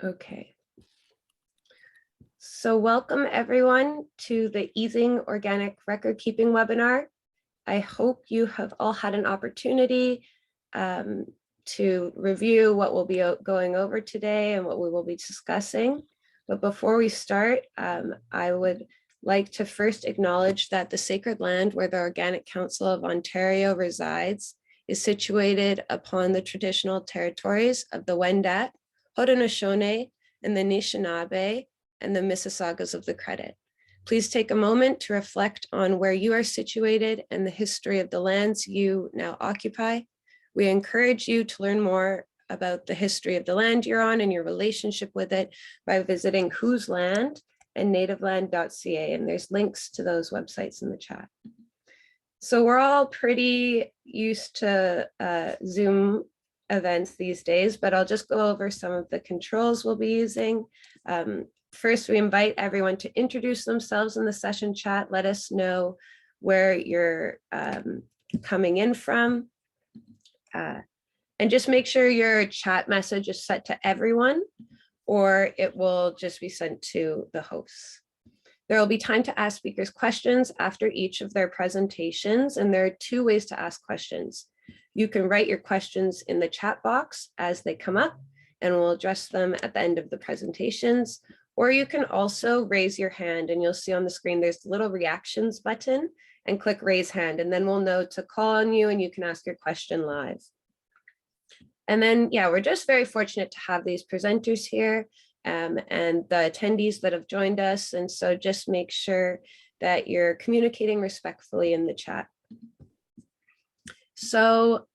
Okay. So welcome everyone to the Easing Organic Record Keeping webinar. I hope you have all had an opportunity to review what we'll be going over today and what we will be discussing. But before we start, I would like to first acknowledge that the sacred land where the Organic Council of Ontario resides is situated upon the traditional territories of the Wendat, Haudenosaunee, and the Anishinaabe, and the Mississaugas of the Credit. Please take a moment to reflect on where you are situated and the history of the lands you now occupy. We encourage you to learn more about the history of the land you're on and your relationship with it by visiting Whose Land and nativeland.ca, and there's links to those websites in the chat. So we're all pretty used to Zoom events these days, but I'll just go over some of the controls we'll be using. First, we invite everyone to introduce themselves in the session chat. Let us know where you're coming in from. And just make sure your chat message is set to everyone, or it will just be sent to the hosts. There will be time to ask speakers questions after each of their presentations, and there are two ways to ask questions. You can write your questions in the chat box as they come up, and we'll address them at the end of the presentations. Or you can also raise your hand, and you'll see on the screen there's the little reactions button, and click raise hand, and then we'll know to call on you and you can ask your question live. And then, yeah, we're just very fortunate to have these presenters here and the attendees that have joined us. And so just make sure that you're communicating respectfully in the chat. So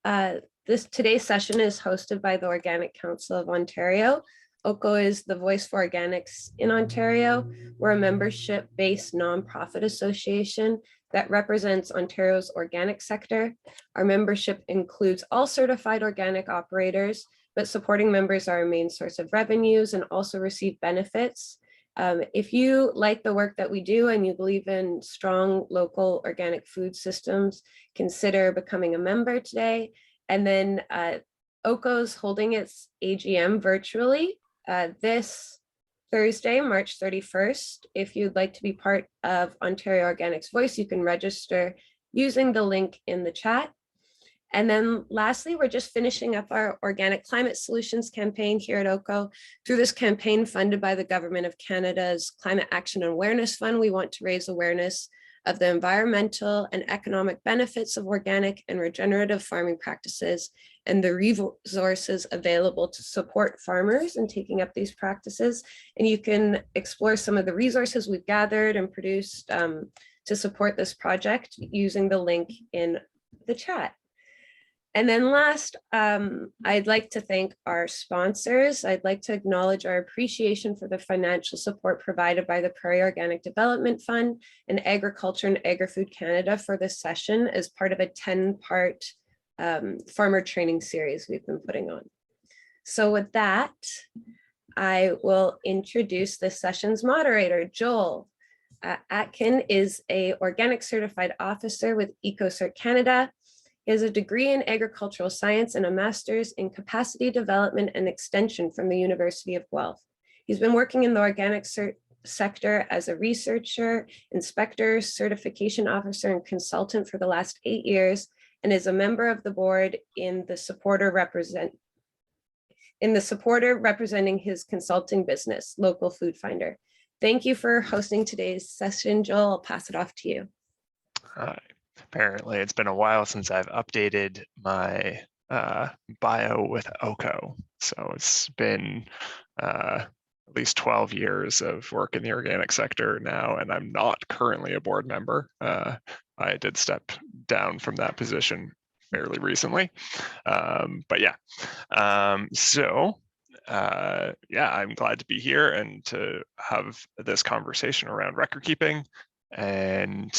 today's session is hosted by the Organic Council of Ontario. OCO is the voice for organics in Ontario. We're a membership-based nonprofit association that represents Ontario's organic sector. Our membership includes all certified organic operators, but supporting members are our main source of revenues and also receive benefits. If you like the work that we do and you believe in strong local organic food systems, consider becoming a member today. And then OCO's holding its AGM virtually this Thursday, March 31st. If you'd like to be part of Ontario Organics Voice, you can register using the link in the chat. And then lastly, we're just finishing up our Organic Climate Solutions campaign here at OCO. Through this campaign funded by the Government of Canada's Climate Action and Awareness Fund, we want to raise awareness of the environmental and economic benefits of organic and regenerative farming practices and the resources available to support farmers in taking up these practices. And you can explore some of the resources we've gathered and produced to support this project using the link in the chat. And then last, I'd like to thank our sponsors. I'd like to acknowledge our appreciation for the financial support provided by the Prairie Organic Development Fund and Agriculture and AgriFood Canada for this session as part of a 10-part farmer training series we've been putting on. So with that, I will introduce this session's moderator, Joel. Atkin is an organic certified officer with EcoCert Canada. He has a degree in agricultural science and a master's in capacity development and extension from the University of Guelph. He's been working in the organic sector as a researcher, inspector, certification officer, and consultant for the last 8 years, and is a member of the board in the supporter representing his consulting business, Local Food Finder. Thank you for hosting today's session, Joel. I'll pass it off to you. Hi. Apparently, it's been a while since I've updated my bio with OCO. So it's been at least 12 years of work in the organic sector now, and I'm not currently a board member. I did step down from that position fairly recently. But yeah, yeah, I'm glad to be here and to have this conversation around record keeping. And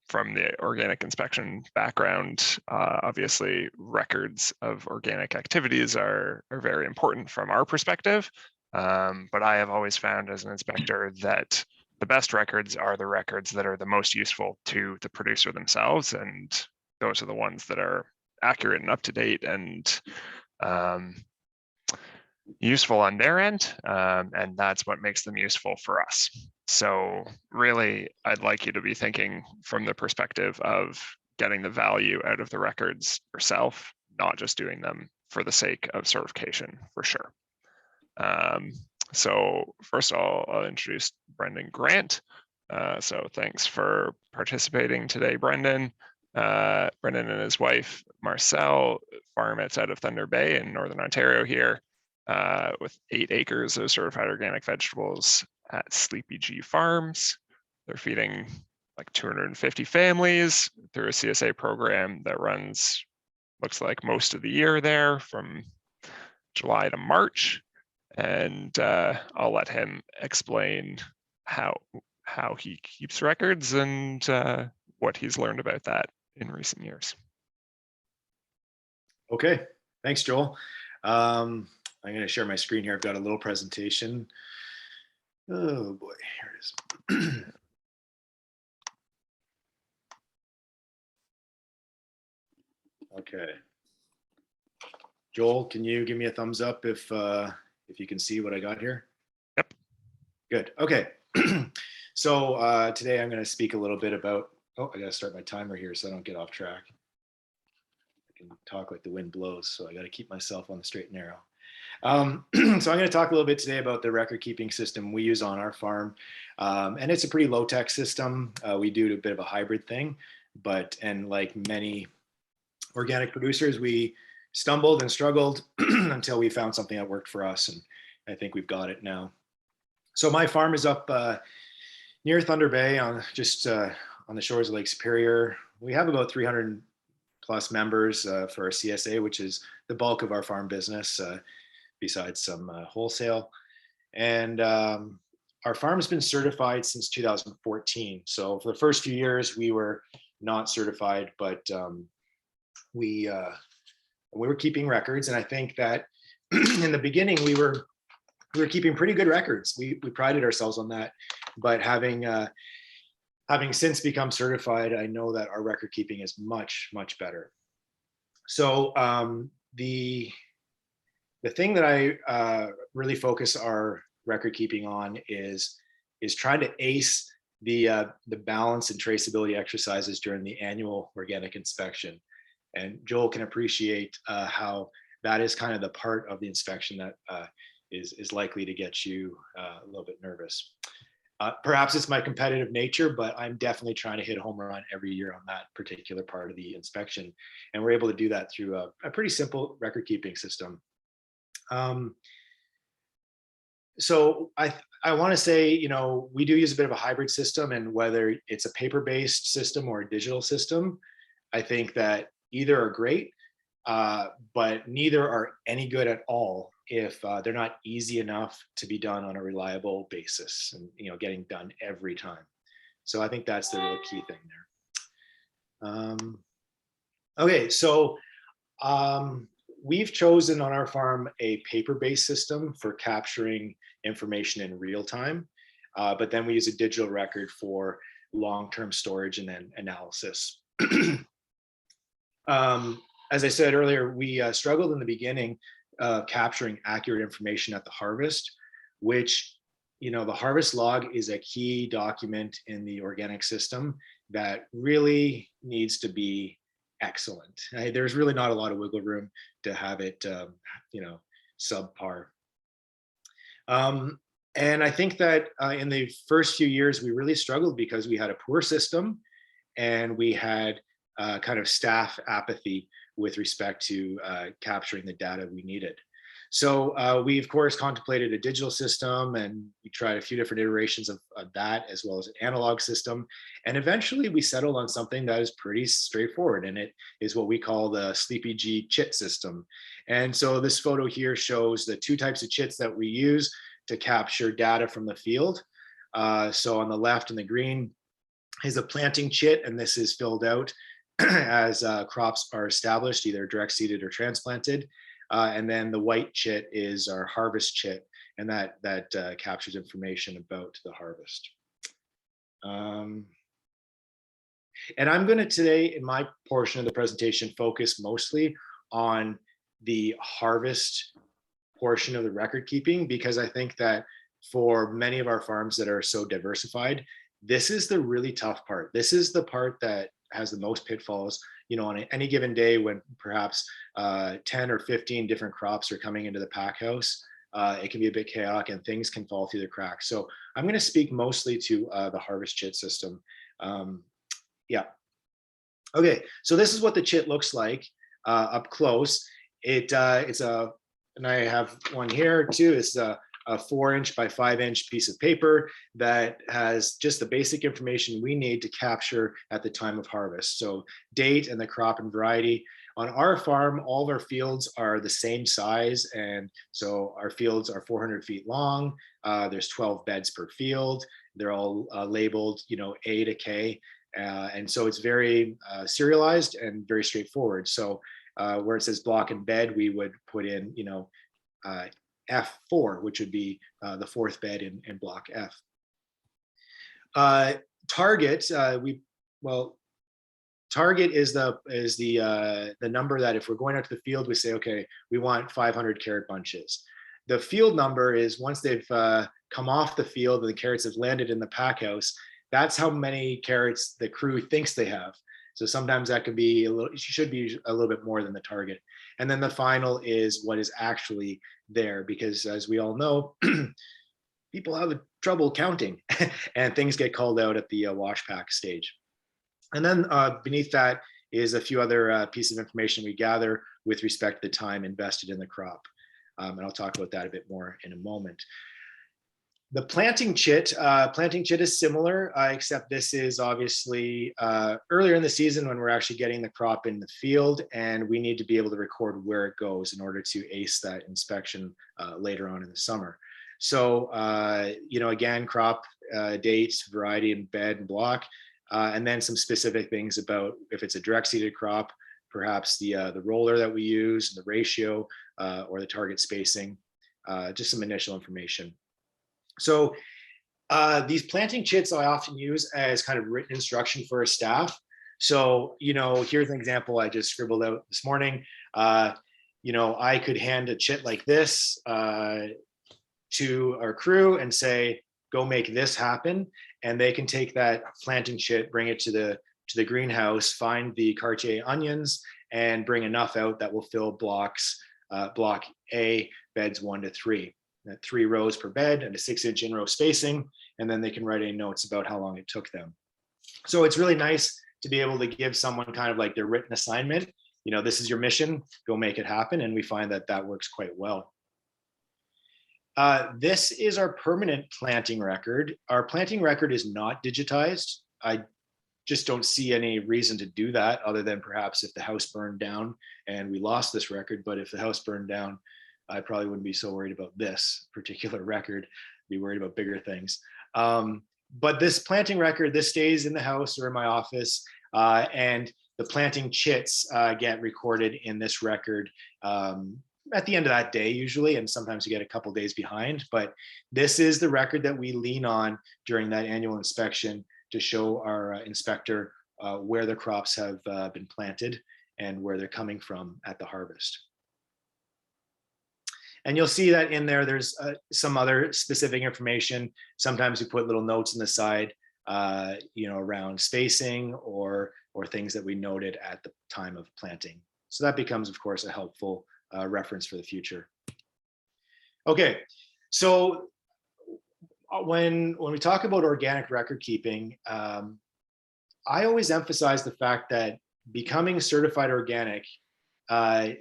from the organic inspection background, obviously records of organic activities are very important from our perspective. But I have always found as an inspector that the best records are the records that are the most useful to the producer themselves. And those are the ones that are accurate and up to date and useful on their end, and that's what makes them useful for us. So really, I'd like you to be thinking from the perspective of getting the value out of the records yourself, not just doing them for the sake of certification, for sure. So first I'll introduce Brendan Grant. So thanks for participating today, Brendan. Brendan and his wife, Marcel, farm outside of Thunder Bay in Northern Ontario here, with 8 acres of certified organic vegetables at Sleepy G Farms. They're feeding like 250 families through a CSA program that runs, looks like most of the year there from July to March. And I'll let him explain how he keeps records and what he's learned about that in recent years. Okay, thanks, Joel. I'm going to share my screen here. I've got a little presentation. Oh boy, here it is. Okay. Joel, can you give me a thumbs up if you can see what I got here? Yep. Good. Okay. So today I'm going to speak a little bit about, oh, I got to start my timer here so I don't get off track. I can talk like the wind blows, so I got to keep myself on the straight and narrow. So I'm going to talk a little bit today about the record keeping system we use on our farm. And it's a pretty low tech system. We do a bit of a hybrid thing, and like many organic producers, we stumbled and struggled until we found something that worked for us. And I think we've got it now. So my farm is up near Thunder Bay on the shores of Lake Superior. We have about 300 plus members for our CSA, which is the bulk of our farm business, besides some wholesale. And our farm has been certified since 2014. So for the first few years, we were not certified, but we were keeping records. And I think that in the beginning, we were keeping pretty good records. We prided ourselves on that. But having since become certified, I know that our record keeping is much, much better. So the thing that I really focus our record keeping on is trying to ace the balance and traceability exercises during the annual organic inspection. And Joel can appreciate how that is kind of the part of the inspection that is likely to get you a little bit nervous. Perhaps it's my competitive nature, but I'm definitely trying to hit a home run every year on that particular part of the inspection. And we're able to do that through a pretty simple record keeping system. So I want to say, we do use a bit of a hybrid system, and whether it's a paper-based system or a digital system, I think that either are great, but neither are any good at all if they're not easy enough to be done on a reliable basis and getting done every time. So I think that's the real key thing there. Okay, so we've chosen on our farm a paper-based system for capturing information in real time, but then we use a digital record for long-term storage and then analysis. As I said earlier, we struggled in the beginning capturing accurate information at the harvest, which, the harvest log is a key document in the organic system that really needs to be excellent. There's really not a lot of wiggle room to have it, subpar. And I think that in the first few years, we really struggled because we had a poor system and we had kind of staff apathy with respect to capturing the data we needed. So we, of course, contemplated a digital system, and we tried a few different iterations of that, as well as an analog system. And eventually we settled on something that is pretty straightforward, and it is what we call the Sleepy G chit system. And so this photo here shows the 2 types of chits that we use to capture data from the field. So on the left in the green is a planting chit, and this is filled out as crops are established, either direct seeded or transplanted. And then the white chit is our harvest chit, and that captures information about the harvest. And I'm going to today, in my portion of the presentation, focus mostly on the harvest portion of the record keeping, because I think that for many of our farms that are so diversified, this is the really tough part. This is the part that has the most pitfalls, you know, on any given day when perhaps 10 or 15 different crops are coming into the pack house. It can be a bit chaotic and things can fall through the cracks. So I'm going to speak mostly to the harvest chit system. Yeah. Okay, so this is what the chit looks like up close. It's and I have one here too. It's a 4-inch by 5-inch piece of paper that has just the basic information we need to capture at the time of harvest. So date and the crop and variety. On our farm, all of our fields are the same size. And so our fields are 400 feet long. There's 12 beds per field. They're all labeled, you know, A to K. And so it's very serialized and very straightforward. So where it says block and bed, we would put in, you know, F4, which would be the 4th bed in block F. Target, target is the number that if we're going out to the field, we say, okay, we want 500 carrot bunches. The field number is once they've come off the field and the carrots have landed in the pack house, that's how many carrots the crew thinks they have. So sometimes that could be should be a little bit more than the target. And then the final is what is actually there, because as we all know, people have trouble counting and things get called out at the wash pack stage. And then beneath that is a few other pieces of information we gather with respect to the time invested in the crop. And I'll talk about that a bit more in a moment. The planting chit is similar, except this is obviously earlier in the season when we're actually getting the crop in the field, and we need to be able to record where it goes in order to ace that inspection later on in the summer. So, you know, again, crop dates, variety, and bed and block, and then some specific things about if it's a direct seeded crop, perhaps the roller that we use, the ratio, or the target spacing, just some initial information. So these planting chits I often use as kind of written instruction for a staff. So, you know, here's an example I just scribbled out this morning. You know, I could hand a chit like this to our crew and say, go make this happen. And they can take that planting chit, bring it to the greenhouse, find the Cartier onions, and bring enough out that will fill blocks, block A, beds 1 to 3. 3 rows per bed and a 6-inch in-row spacing, and then they can write any notes about how long it took them. So it's really nice to be able to give someone kind of like their written assignment. You know, this is your mission, go make it happen, and we find that that works quite well. This is our permanent planting record. Our planting record is not digitized. I just don't see any reason to do that other than perhaps if the house burned down and we lost this record. But if the house burned down, I probably wouldn't be so worried about this particular record, be worried about bigger things. But this planting record, this stays in the house or in my office, and the planting chits get recorded in this record at the end of that day usually, and sometimes you get a couple days behind, but this is the record that we lean on during that annual inspection to show our inspector where the crops have been planted and where they're coming from at the harvest. And you'll see that in there, there's some other specific information. Sometimes we put little notes on the side, you know, around spacing or things that we noted at the time of planting. So that becomes, of course, a helpful reference for the future. Okay, so when we talk about organic record keeping, I always emphasize the fact that becoming certified organic, not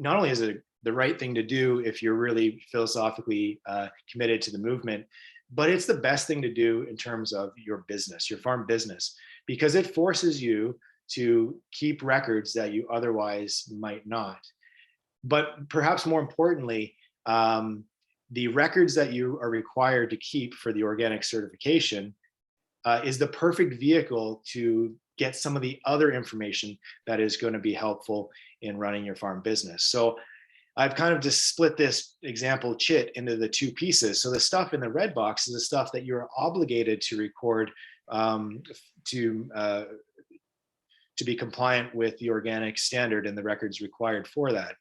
only is it the right thing to do if you're really philosophically committed to the movement, but it's the best thing to do in terms of your business, your farm business, because it forces you to keep records that you otherwise might not. But perhaps more importantly, the records that you are required to keep for the organic certification is the perfect vehicle to get some of the other information that is going to be helpful in running your farm business. So I've kind of just split this example chit into the 2 pieces. So the stuff in the red box is the stuff that you're obligated to record to be compliant with the organic standard and the records required for that.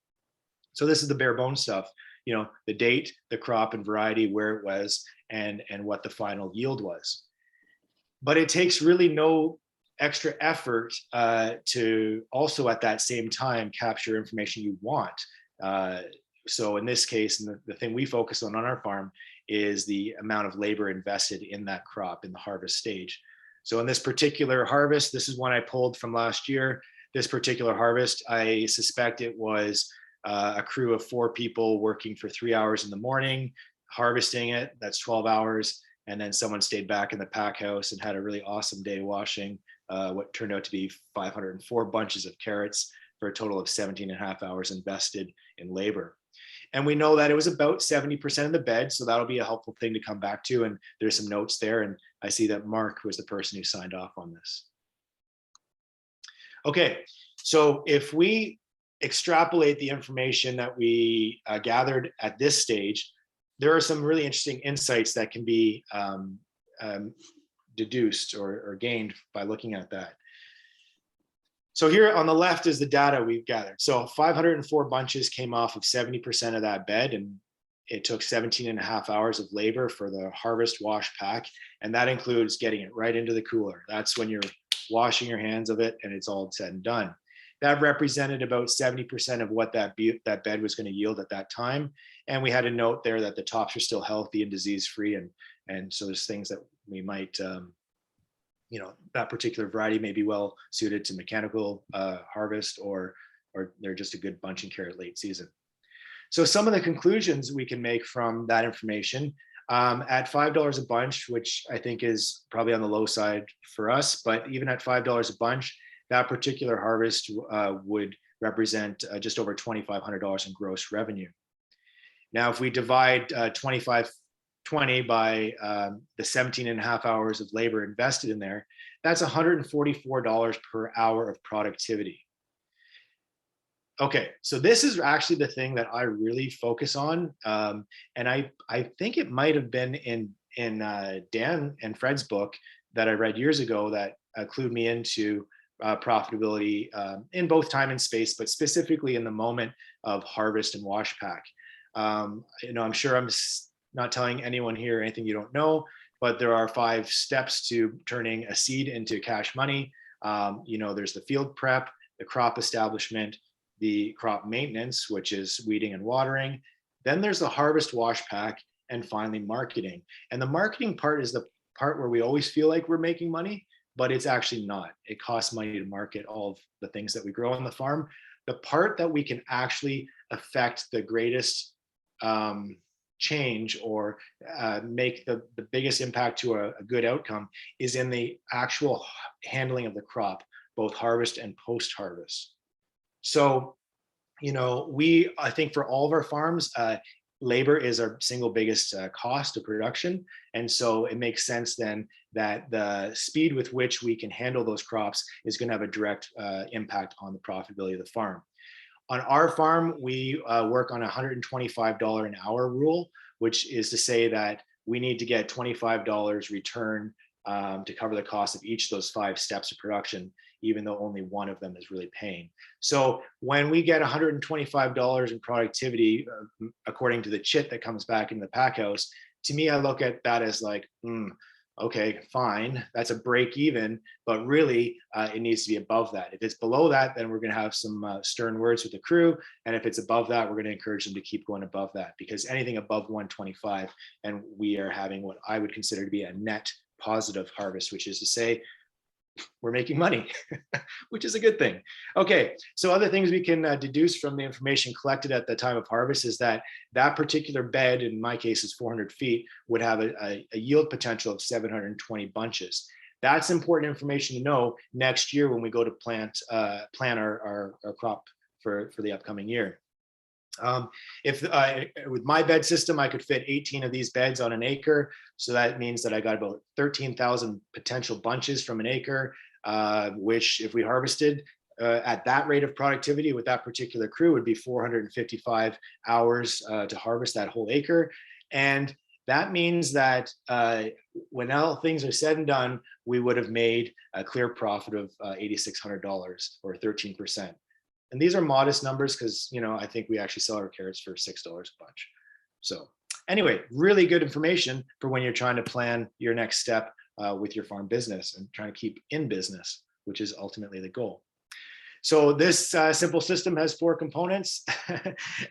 So this is the bare bones stuff, the date, the crop and variety, where it was, and what the final yield was. But it takes really no extra effort to also at that same time capture information you want. So in this case, and the thing we focus on our farm is the amount of labor invested in that crop in the harvest stage. So in this particular harvest, this is one I pulled from last year. This particular harvest, I suspect it was a crew of 4 people working for 3 hours in the morning, harvesting it. That's 12 hours. And then someone stayed back in the pack house and had a really awesome day washing what turned out to be 504 bunches of carrots for a total of 17 and a half hours invested in labor. And we know that it was about 70% of the bed. So that'll be a helpful thing to come back to. And there's some notes there. And I see that Mark was the person who signed off on this. Okay, so if we extrapolate the information that we gathered at this stage, there are some really interesting insights that can be deduced or gained by looking at that. So here on the left is the data we've gathered. So 504 bunches came off of 70% of that bed, and it took 17 and a half hours of labor for the harvest, wash, pack. And that includes getting it right into the cooler. That's when you're washing your hands of it and it's all said and done. That represented about 70% of what that bed was going to yield at that time. And we had a note there that the tops are still healthy and disease-free. And so there's things that we might, that particular variety may be well suited to mechanical harvest, or they're just a good bunch and carrot late season. So some of the conclusions we can make from that information, at $5 a bunch, which I think is probably on the low side for us, but even at $5 a bunch, that particular harvest would represent just over $2,500 in gross revenue. Now, if we divide 25/20 by the 17 and a half hours of labor invested in there, that's $144 per hour of productivity. Okay, so this is actually the thing that I really focus on. And I think it might have been in Dan and Fred's book that I read years ago that clued me into profitability in both time and space, but specifically in the moment of harvest and wash pack. I'm sure I'm not telling anyone here anything you don't know, but there are 5 steps to turning a seed into cash money. There's the field prep, the crop establishment, the crop maintenance, which is weeding and watering. Then there's the harvest, wash, pack, and finally marketing. And the marketing part is the part where we always feel like we're making money, but it's actually not. It costs money to market all of the things that we grow on the farm. The part that we can actually affect the greatest change or make the biggest impact to a good outcome is in the actual handling of the crop, both harvest and post-harvest. So, I think for all of our farms, labor is our single biggest cost of production. And so it makes sense then that the speed with which we can handle those crops is going to have a direct impact on the profitability of the farm. On our farm, we work on a $125 an hour rule, which is to say that we need to get $25 return to cover the cost of each of those 5 steps of production, even though only one of them is really paying. So when we get $125 in productivity, according to the chit that comes back in the pack house, to me, I look at that as like, okay, fine, that's a break even, but really it needs to be above that. If it's below that, then we're going to have some stern words with the crew. And if it's above that, we're going to encourage them to keep going above that, because anything above 125, and we are having what I would consider to be a net positive harvest, which is to say we're making money, which is a good thing. Okay, so other things we can deduce from the information collected at the time of harvest is that that particular bed, in my case is 400 feet, would have a yield potential of 720 bunches. That's important information to know next year when we go to plan our crop for the upcoming year. With my bed system, I could fit 18 of these beds on an acre. So that means that I got about 13,000 potential bunches from an acre, which if we harvested at that rate of productivity with that particular crew would be 455 hours to harvest that whole acre. And that means that when all things are said and done, we would have made a clear profit of $8,600 or 13%. And these are modest numbers because, you know, I think we actually sell our carrots for $6 a bunch. So anyway, really good information for when you're trying to plan your next step with your farm business and trying to keep in business, which is ultimately the goal. So this simple system has 4 components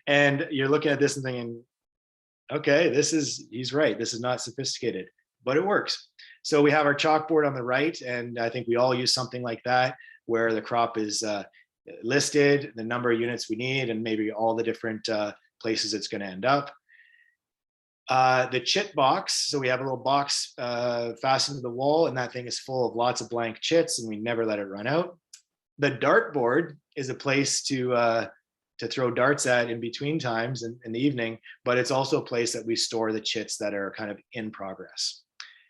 and you're looking at this and thinking, okay, he's right. This is not sophisticated, but it works. So we have our chalkboard on the right, and I think we all use something like that, where the crop is listed, the number of units we need, and maybe all the different places it's going to end up. The chit box, so we have a little box fastened to the wall, and that thing is full of lots of blank chits, and we never let it run out. The dartboard is a place to throw darts at in between times in the evening, but it's also a place that we store the chits that are kind of in progress.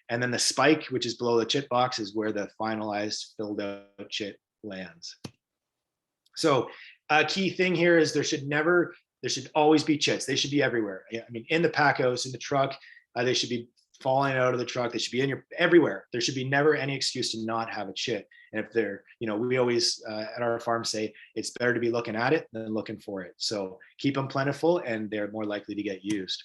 And then the spike, which is below the chit box, is where the finalized filled out chit lands. So a key thing here is there should always be chits. They should be everywhere. I mean, in the pack house, in the truck, they should be falling out of the truck. They should be everywhere. There should be never any excuse to not have a chit. And if they're, you know, we always at our farm say it's better to be looking at it than looking for it. So keep them plentiful and they're more likely to get used.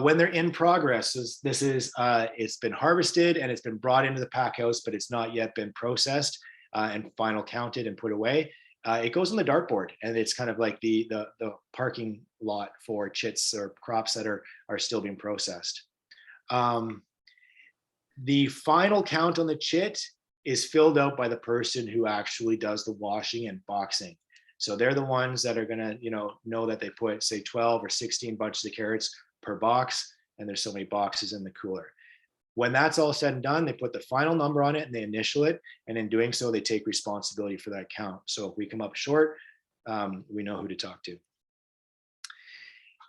When they're in progress, it's been harvested and it's been brought into the pack house, but it's not yet been processed and final counted and put away. It goes on the dartboard, and it's kind of like the parking lot for chits or crops that are still being processed. The final count on the chit is filled out by the person who actually does the washing and boxing. So they're the ones that are gonna, you know that they put, say, 12 or 16 bunches of carrots per box, and there's so many boxes in the cooler. When that's all said and done, they put the final number on it and they initial it. And in doing so, they take responsibility for that count. So if we come up short, we know who to talk to.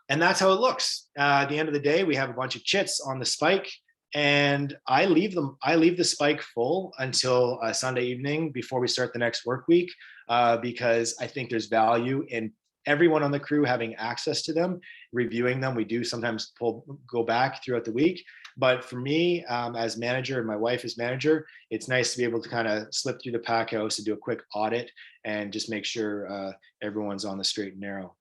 And that's how it looks. At the end of the day, we have a bunch of chits on the spike, and I leave the spike full until Sunday evening before we start the next work week, because I think there's value in everyone on the crew having access to them, reviewing them. We do sometimes go back throughout the week. But for me, as manager, and my wife as manager, it's nice to be able to kind of slip through the pack house and do a quick audit and just make sure everyone's on the straight and narrow.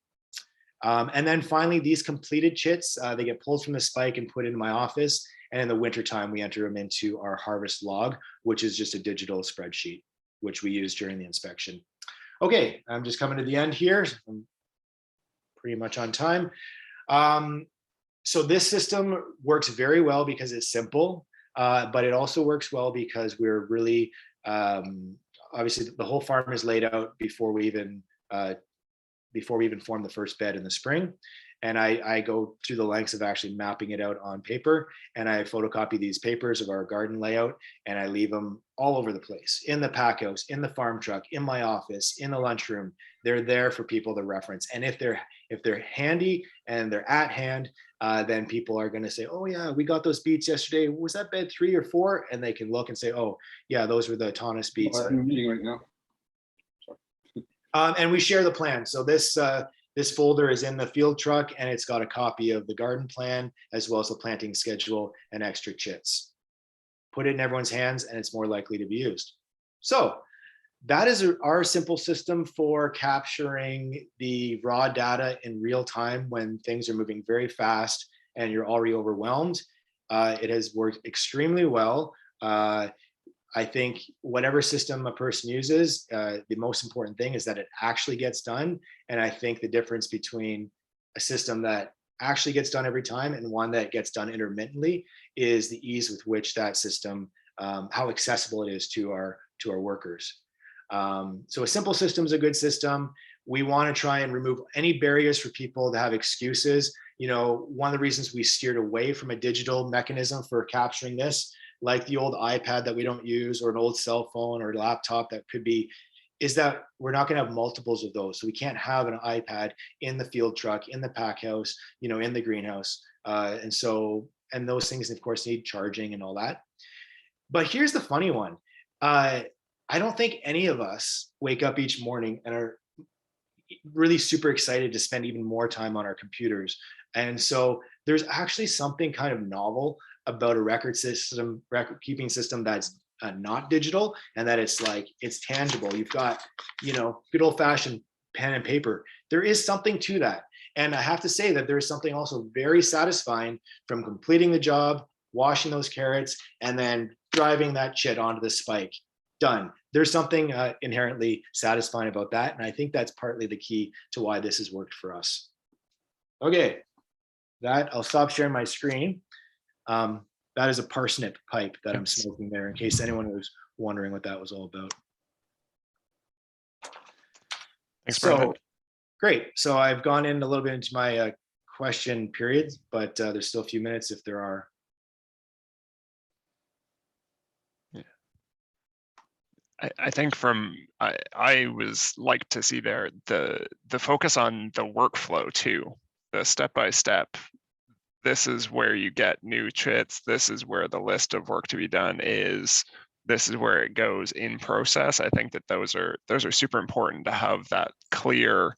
And then finally, these completed chits, they get pulled from the spike and put into my office. And in the wintertime, we enter them into our harvest log, which is just a digital spreadsheet, which we use during the inspection. Okay, I'm just coming to the end here. I'm pretty much on time. So this system works very well because it's simple, but it also works well because we're really, obviously the whole farm is laid out before we even form the first bed in the spring. And I go through the lengths of actually mapping it out on paper, and I photocopy these papers of our garden layout, and I leave them all over the place, in the pack house, in the farm truck, in my office, in the lunchroom. They're there for people to reference. And if they're handy and they're at hand, then people are going to say, oh yeah, we got those beets yesterday. Was that bed 3 or 4? And they can look and say, oh yeah, those were the Tonus beets. I'm meeting right now. And we share the plan. So this folder is in the field truck, and it's got a copy of the garden plan as well as the planting schedule and extra chits. Put it in everyone's hands and it's more likely to be used. So that is our simple system for capturing the raw data in real time when things are moving very fast and you're already overwhelmed. It has worked extremely well. I think whatever system a person uses, the most important thing is that it actually gets done. And I think the difference between a system that actually gets done every time and one that gets done intermittently is the ease with which that system, how accessible it is to our workers. So a simple system is a good system. We want to try and remove any barriers for people to have excuses. You know, one of the reasons we steered away from a digital mechanism for capturing this, like the old iPad that we don't use, or an old cell phone or laptop that could be, is that we're not going to have multiples of those. So we can't have an iPad in the field truck, in the pack house, you know, in the greenhouse. And those things, of course, need charging and all that. But here's the funny one. I don't think any of us wake up each morning and are really super excited to spend even more time on our computers. And so there's actually something kind of novel about a record keeping system that's not digital, and that it's tangible. You've got, you know, good old fashioned pen and paper. There is something to that. And I have to say that there is something also very satisfying from completing the job, washing those carrots, and then driving that chit onto the spike. Done. There's something inherently satisfying about that. And I think that's partly the key to why this has worked for us. Okay, I'll stop sharing my screen. That is a parsnip pipe that I'm smoking there, in case anyone was wondering what that was all about. Thanks, Brendan. So, great. So I've gone in a little bit into my question periods, but there's still a few minutes if there are. I think I was like to see there the focus on the workflow too, the step-by-step. This is where you get new chits. This is where the list of work to be done is. This is where it goes in process. I think that those are super important to have that clear,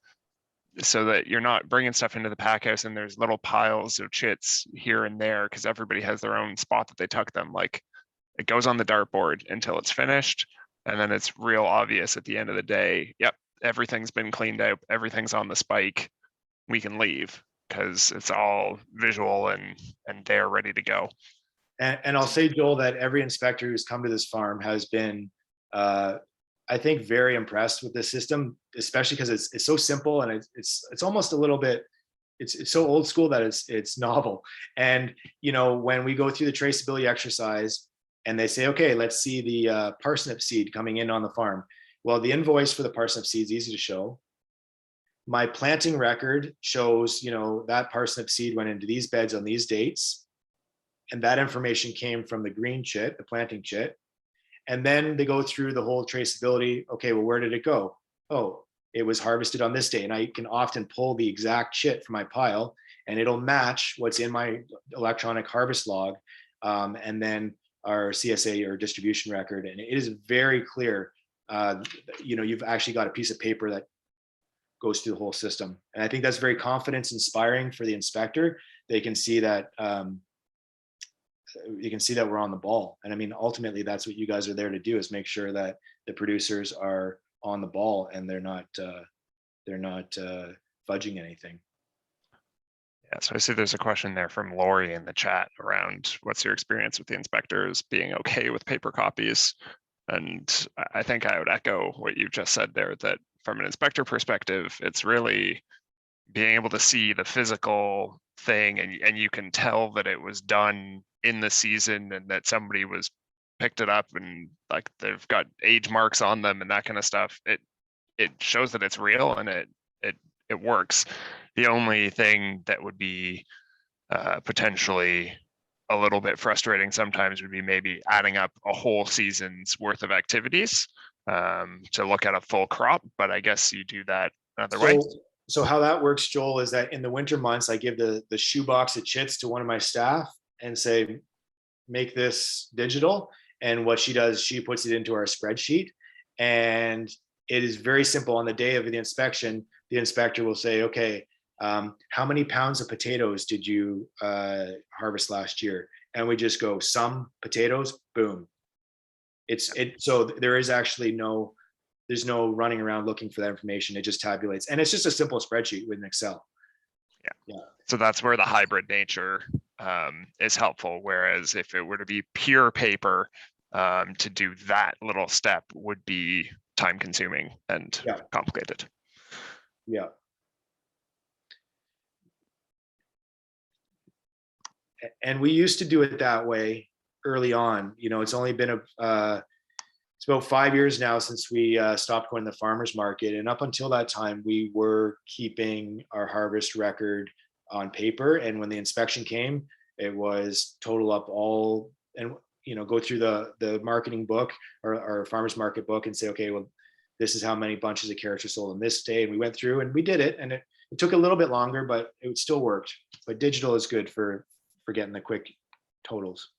so that you're not bringing stuff into the pack house and there's little piles of chits here and there because everybody has their own spot that they tuck them. Like, it goes on the dartboard until it's finished. And then it's real obvious at the end of the day, yep, everything's been cleaned out, everything's on the spike, we can leave, because it's all visual and they're ready to go. And I'll say, Joel, that every inspector who's come to this farm has been, I think, very impressed with the system, especially because it's so simple and it's almost a little bit, it's so old school that it's novel. And, you know, when we go through the traceability exercise, and they say, okay, let's see the parsnip seed coming in on the farm. Well, the invoice for the parsnip seed is easy to show. My planting record shows, you know, that parsnip seed went into these beds on these dates. And that information came from the green chit, the planting chit. And then they go through the whole traceability. Okay, well, where did it go? Oh, it was harvested on this day. And I can often pull the exact chit from my pile and it'll match what's in my electronic harvest log. And then our CSA or distribution record, and it is very clear. You know, you've actually got a piece of paper that goes through the whole system, and I think that's very confidence inspiring for the inspector. They can see that we're on the ball, and I mean, ultimately, that's what you guys are there to do, is make sure that the producers are on the ball and they're not fudging anything. Yeah, so I see there's a question there from Lori in the chat around what's your experience with the inspectors being okay with paper copies? And I think I would echo what you just said there, that from an inspector perspective, it's really being able to see the physical thing, and you can tell that it was done in the season and that somebody was picked it up and like they've got age marks on them and that kind of stuff. It shows that it's real and it works. The only thing that would be potentially a little bit frustrating sometimes would be maybe adding up a whole season's worth of activities to look at a full crop, but I guess you do that another way. So how that works, Joel, is that in the winter months, I give the shoebox of chits to one of my staff and say, make this digital. And what she does, she puts it into our spreadsheet. And it is very simple. On the day of the inspection, the inspector will say, okay, how many pounds of potatoes did you harvest last year? And we just go, some potatoes, boom. So there is actually there's no running around looking for that information. It just tabulates, and it's just a simple spreadsheet with an Excel. Yeah. So that's where the hybrid nature is helpful. Whereas if it were to be pure paper, to do that little step would be time consuming and complicated. Yeah. And we used to do it that way early on. You know, it's only been it's about 5 years now since we stopped going to the farmer's market. And up until that time, we were keeping our harvest record on paper. And when the inspection came, it was total up all, and, you know, go through the marketing book or farmer's market book and say, okay, well, this is how many bunches of carrots are sold on this day. And we went through and we did it. And it took a little bit longer, but it still worked. But digital is good for getting the quick totals.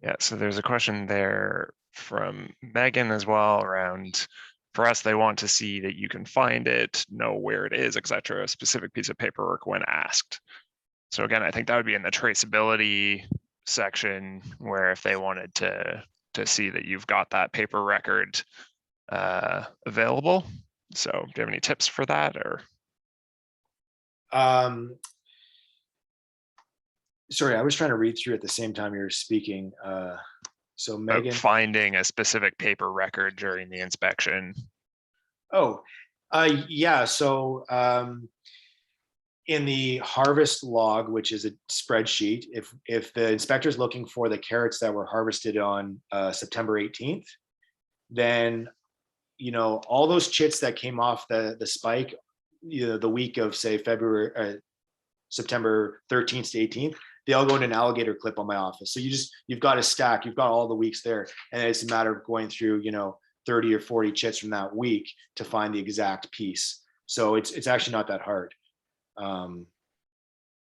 Yeah, so there's a question there from Megan as well around, for us, they want to see that you can find it, know where it is, etc., a specific piece of paperwork when asked. So again, I think that would be in the traceability section, where if they wanted to to see that you've got that paper record available. So do you have any tips for that, or? Sorry, I was trying to read through at the same time you were speaking. So Megan, finding a specific paper record during the inspection. Oh, yeah. So in the harvest log, which is a spreadsheet, if the inspector is looking for the carrots that were harvested on September 18th, then all those chits that came off the spike, the week of say September 13th to 18th, they all go in an alligator clip on my office. So you've got a stack, you've got all the weeks there, and it's a matter of going through 30 or 40 chits from that week to find the exact piece. So it's actually not that hard.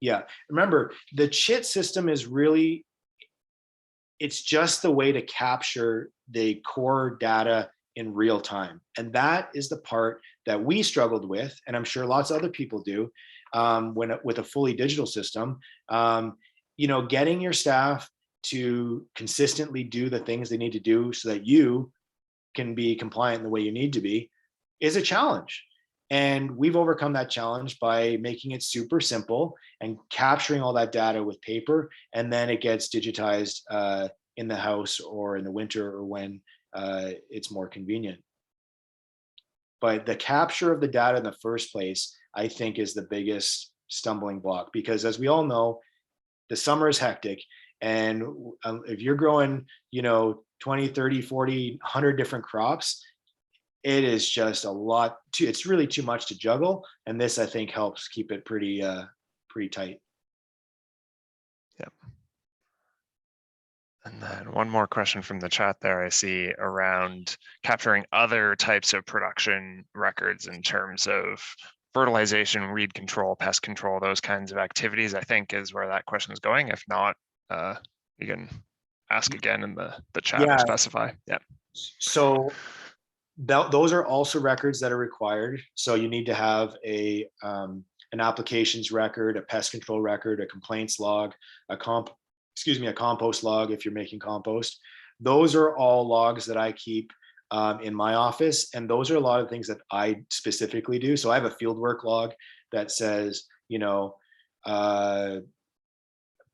Yeah, remember the chit system is really, it's just the way to capture the core data in real time. And that is the part that we struggled with, and I'm sure lots of other people do, with a fully digital system. Getting your staff to consistently do the things they need to do so that you can be compliant in the way you need to be is a challenge. And we've overcome that challenge by making it super simple and capturing all that data with paper, and then it gets digitized in the house or in the winter or when it's more convenient. But the capture of the data in the first place, I think, is the biggest stumbling block, because as we all know, the summer is hectic. And if you're growing, 20, 30, 40, 100 different crops, it is just a lot it's really too much to juggle. And this, I think, helps keep it pretty tight. Yep. And then one more question from the chat there I see around capturing other types of production records in terms of fertilization, weed control, pest control, those kinds of activities, I think is where that question is going. If not, you can ask again in the chat or specify. Yeah. So those are also records that are required. So you need to have an applications record, a pest control record, a complaints log, a compost log if you're making compost. Those are all logs that I keep in my office, and those are a lot of things that I specifically do. So I have a fieldwork log that says,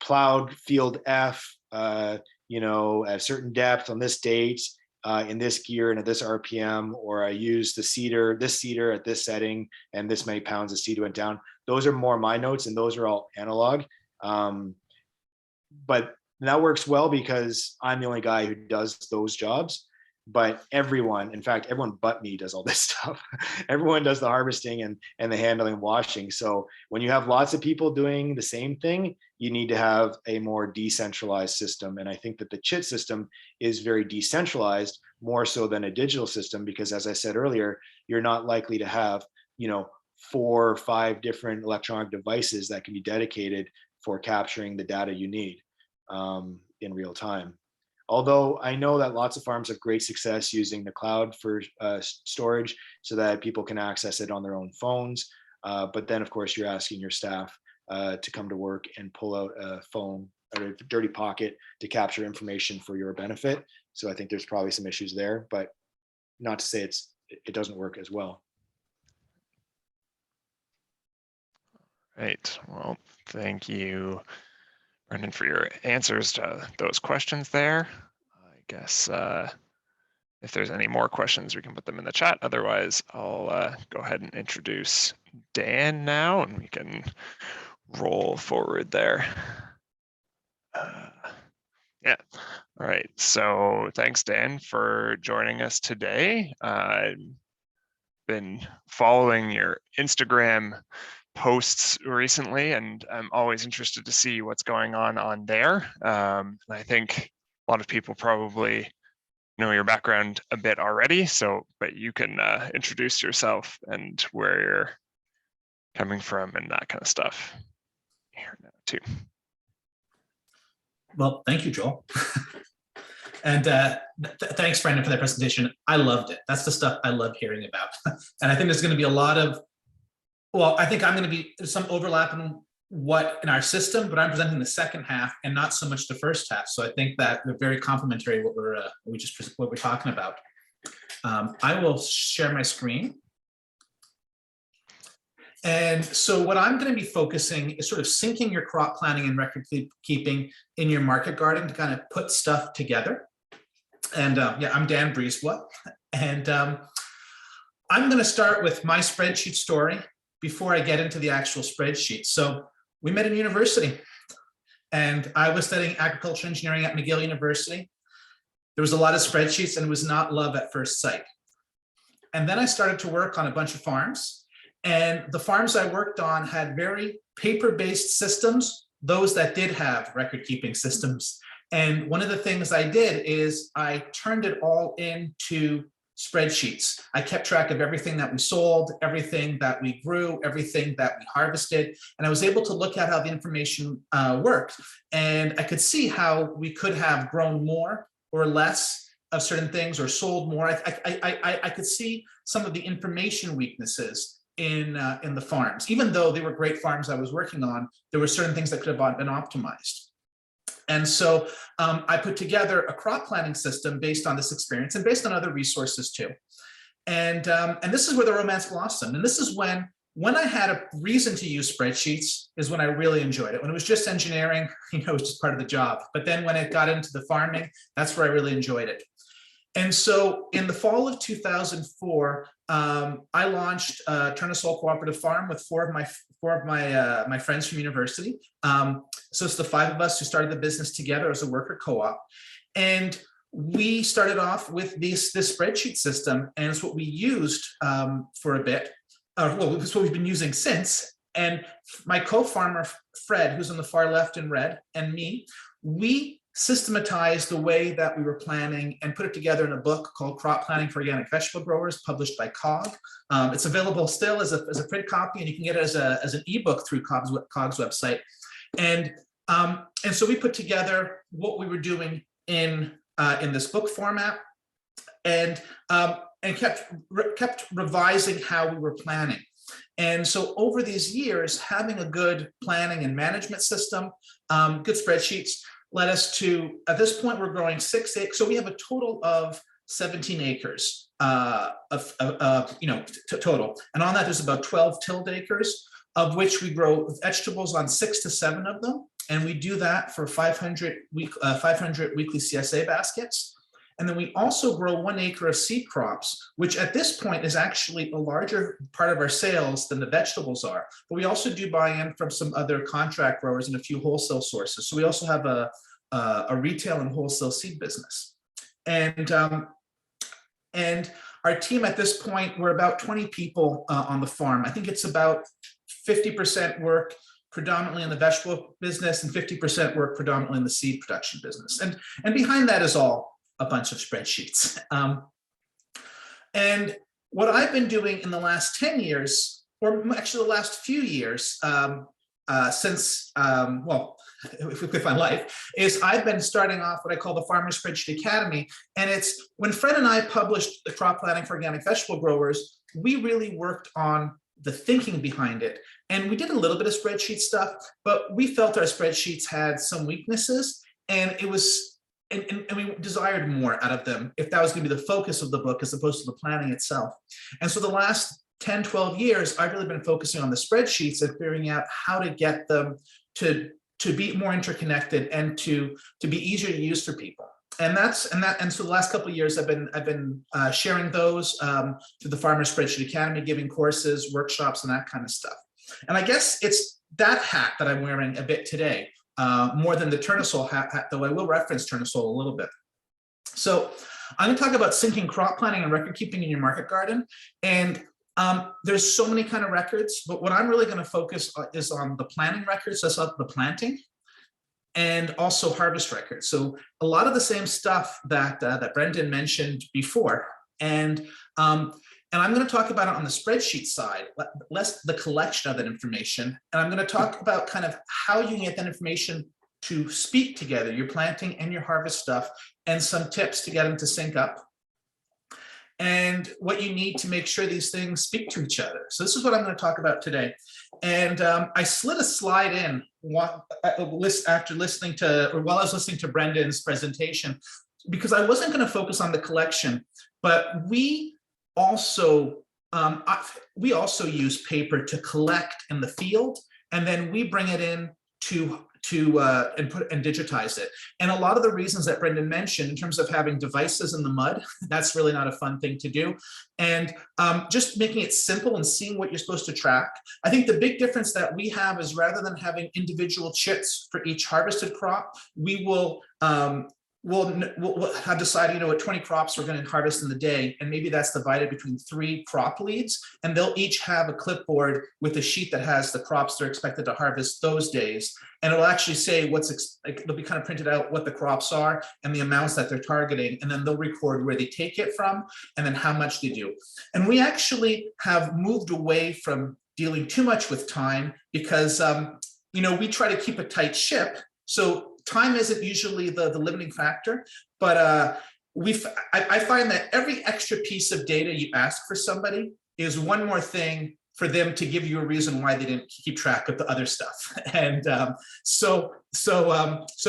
plowed field F, at a certain depth on this date, in this gear and at this RPM, or I use this cedar at this setting, and this many pounds of seed went down. Those are more my notes, and those are all analog. But that works well because I'm the only guy who does those jobs. But everyone but me does all this stuff. Everyone does the harvesting and the handling and washing. So when you have lots of people doing the same thing, you need to have a more decentralized system. And I think that the chit system is very decentralized, more so than a digital system, because as I said earlier, you're not likely to have, 4 or 5 different electronic devices that can be dedicated for capturing the data you need in real time. Although I know that lots of farms have great success using the cloud for storage so that people can access it on their own phones. But then, of course, you're asking your staff to come to work and pull out a phone or a dirty pocket to capture information for your benefit. So I think there's probably some issues there, but not to say it doesn't work as well. Right. Well, thank you, Brendan, for your answers to those questions there. I guess if there's any more questions, we can put them in the chat. Otherwise, I'll go ahead and introduce Dan now, and we can roll forward there. Yeah. All right. So thanks, Dan, for joining us today. I've been following your Instagram posts recently, and I'm always interested to see what's going on there. I think a lot of people probably know your background a bit already, but you can introduce yourself and where you're coming from and that kind of stuff here now too. Well, thank you, Joel. And thanks, Brendan, for that presentation. I loved it. That's the stuff I love hearing about. And I think there's going to be a lot of, I think I'm going to be some overlap in what in our system, but I'm presenting the second half and not so much the first half. So I think that they're very complementary what we're talking about. I will share my screen. And so what I'm going to be focusing is sort of syncing your crop planning and record keeping in your market garden to kind of put stuff together. And yeah, I'm Dan Brieswa, and I'm going to start with my spreadsheet story before I get into the actual spreadsheet. So we met in university, and I was studying agriculture engineering at McGill University. There was a lot of spreadsheets, and it was not love at first sight. And then I started to work on a bunch of farms. And the farms I worked on had very paper-based systems, those that did have record-keeping systems. And one of the things I did is I turned it all into spreadsheets. I kept track of everything that we sold, everything that we grew, everything that we harvested, and I was able to look at how the information worked. And I could see how we could have grown more or less of certain things or sold more. I could see some of the information weaknesses in the farms. Even though they were great farms I was working on, there were certain things that could have been optimized. And so I put together a crop planning system based on this experience and based on other resources too. And this is where the romance blossomed. And this is when I had a reason to use spreadsheets is when I really enjoyed it. When it was just engineering, it was just part of the job. But then when it got into the farming, that's where I really enjoyed it. And so in the fall of 2004, I launched Turna Cooperative Farm with four of my friends from university. So it's the five of us who started the business together as a worker co-op. And we started off with this spreadsheet system, and it's what we used for a bit. Well, it's what we've been using since. And my co-farmer, Fred, who's on the far left in red, and me, we systematized the way that we were planning and put it together in a book called Crop Planning for Organic Vegetable Growers, published by COG. It's available still as a print copy, and you can get it as an ebook through COG's website. And so we put together what we were doing in this book format, and kept revising how we were planning. And so over these years, having a good planning and management system, good spreadsheets, led us to, at this point, we're growing 6 acres. So we have a total of 17 acres total. And on that, there's about 12 tilled acres, of which we grow vegetables on 6 to 7 of them. And we do that for 500 weekly CSA baskets. And then we also grow 1 acre of seed crops, which at this point is actually a larger part of our sales than the vegetables are. But we also do buy in from some other contract growers and a few wholesale sources. So we also have a retail and wholesale seed business. And our team at this point, we're about 20 people on the farm. I think it's about 50% work predominantly in the vegetable business and 50% work predominantly in the seed production business. And behind that is all a bunch of spreadsheets. And what I've been doing in the last 10 years, or actually the last few years, since, well, with my life, is I've been starting off what I call the Farmer Spreadsheet Academy. And it's when Fred and I published the Crop Planning for Organic Vegetable Growers, we really worked on the thinking behind it. And we did a little bit of spreadsheet stuff, but we felt our spreadsheets had some weaknesses, and it was, and we desired more out of them if that was going to be the focus of the book as opposed to the planning itself. And so the last 10, 12 years, I've really been focusing on the spreadsheets and figuring out how to get them to be more interconnected and to be easier to use for people. And so the last couple of years, I've been sharing those through the Farmer Spreadsheet Academy, giving courses, workshops, and that kind of stuff. And I guess it's that hat that I'm wearing a bit today, more than the Turna hat, though I will reference Turna a little bit. So I'm going to talk about syncing crop planning and record keeping in your market garden. And there's so many kind of records, but what I'm really going to focus on is on the planning records, that's the planting, and also harvest records. So a lot of the same stuff that Brendan mentioned before. And I'm going to talk about it on the spreadsheet side, less the collection of that information. And I'm going to talk about kind of how you can get that information to speak together, your planting and your harvest stuff, and some tips to get them to sync up. and what you need to make sure these things speak to each other. So this is what I'm going to talk about today. And I slid a slide in after listening to, or while I was listening to Brendan's presentation, because I wasn't going to focus on the collection, but we also use paper to collect in the field, and then we bring it in to and digitize it. And a lot of the reasons that Brendan mentioned in terms of having devices in the mud, that's really not a fun thing to do. And just making it simple and seeing what you're supposed to track. I think the big difference that we have is rather than having individual chits for each harvested crop, we will we'll have decided, what 20 crops we're going to harvest in the day, and maybe that's divided between 3 crop leads, and they'll each have a clipboard with a sheet that has the crops they're expected to harvest those days, and it'll actually say it'll be kind of printed out what the crops are and the amounts that they're targeting, and then they'll record where they take it from and then how much they do. And we actually have moved away from dealing too much with time because we try to keep a tight ship, so time isn't usually the limiting factor, but I find that every extra piece of data you ask for somebody is one more thing for them to give you a reason why they didn't keep track of the other stuff. And so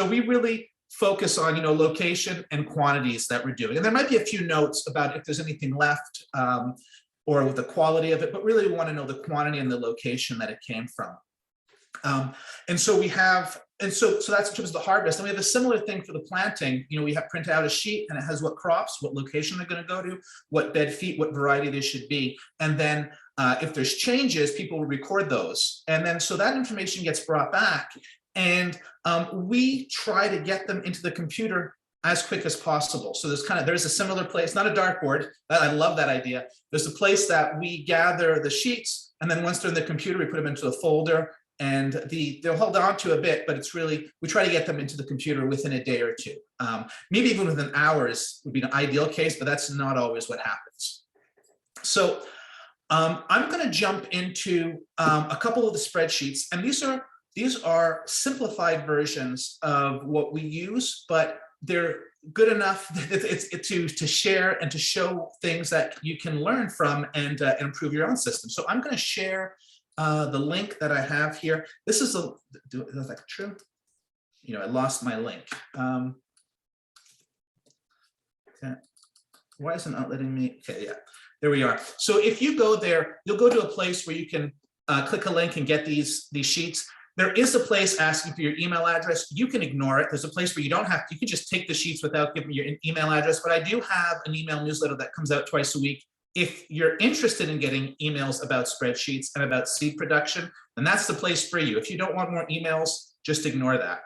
we really focus on location and quantities that we're doing. And there might be a few notes about if there's anything left or the quality of it, but really we want to know the quantity and the location that it came from. So that's in terms of the harvest. And we have a similar thing for the planting. We have printed out a sheet and it has what crops, what location they're going to go to, what bed feet, what variety they should be. And then if there's changes, people will record those. And then so that information gets brought back, and we try to get them into the computer as quick as possible. So there's a similar place, not a dartboard. I love that idea. There's a place that we gather the sheets, and then once they're in the computer, we put them into a folder. And they'll hold on to a bit, but it's really, we try to get them into the computer within a day or two. Maybe even within hours would be an ideal case, but that's not always what happens. So I'm going to jump into a couple of the spreadsheets, and these are simplified versions of what we use, but they're good enough to share and to show things that you can learn from and improve your own system. So I'm going to share the link that I have here. This is is that true? I lost my link. Okay. Why isn't it letting me? Okay, yeah, there we are. So if you go there, you'll go to a place where you can click a link and get these sheets. There is a place asking for your email address. You can ignore it. There's a place where you don't have to, you can just take the sheets without giving your email address, but I do have an email newsletter that comes out twice a week. If you're interested in getting emails about spreadsheets and about seed production, then that's the place for you. If you don't want more emails, just ignore that.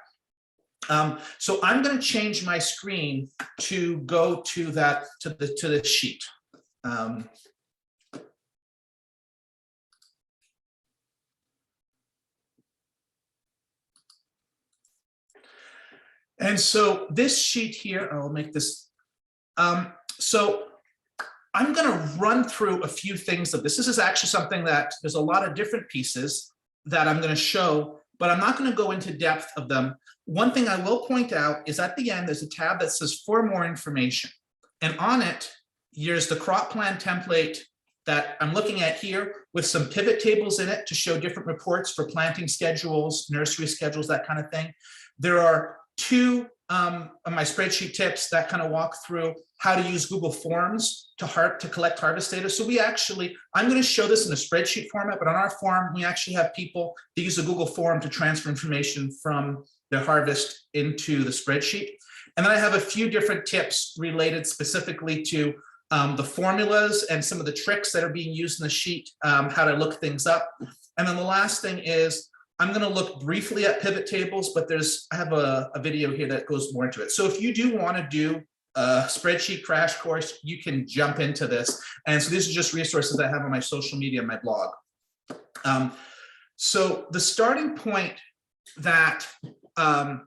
So I'm going to change my screen to go to the sheet. And so this sheet here, I'll make this. So I'm going to run through a few things of this. This is actually something that there's a lot of different pieces that I'm going to show, but I'm not going to go into depth of them. One thing I will point out is at the end, there's a tab that says for more information. And on it, here's the crop plan template that I'm looking at here with some pivot tables in it to show different reports for planting schedules, nursery schedules, that kind of thing. There are 2 of my spreadsheet tips that kind of walk through how to use Google Forms to collect harvest data. So I'm going to show this in a spreadsheet format, but on our form, we actually have people that use a Google form to transfer information from their harvest into the spreadsheet. And then I have a few different tips related specifically to the formulas and some of the tricks that are being used in the sheet, how to look things up. And then the last thing is I'm going to look briefly at pivot tables, but I have a video here that goes more into it. So if you do want to do a spreadsheet crash course, you can jump into this. And so these are just resources I have on my social media and my blog. So the starting point that I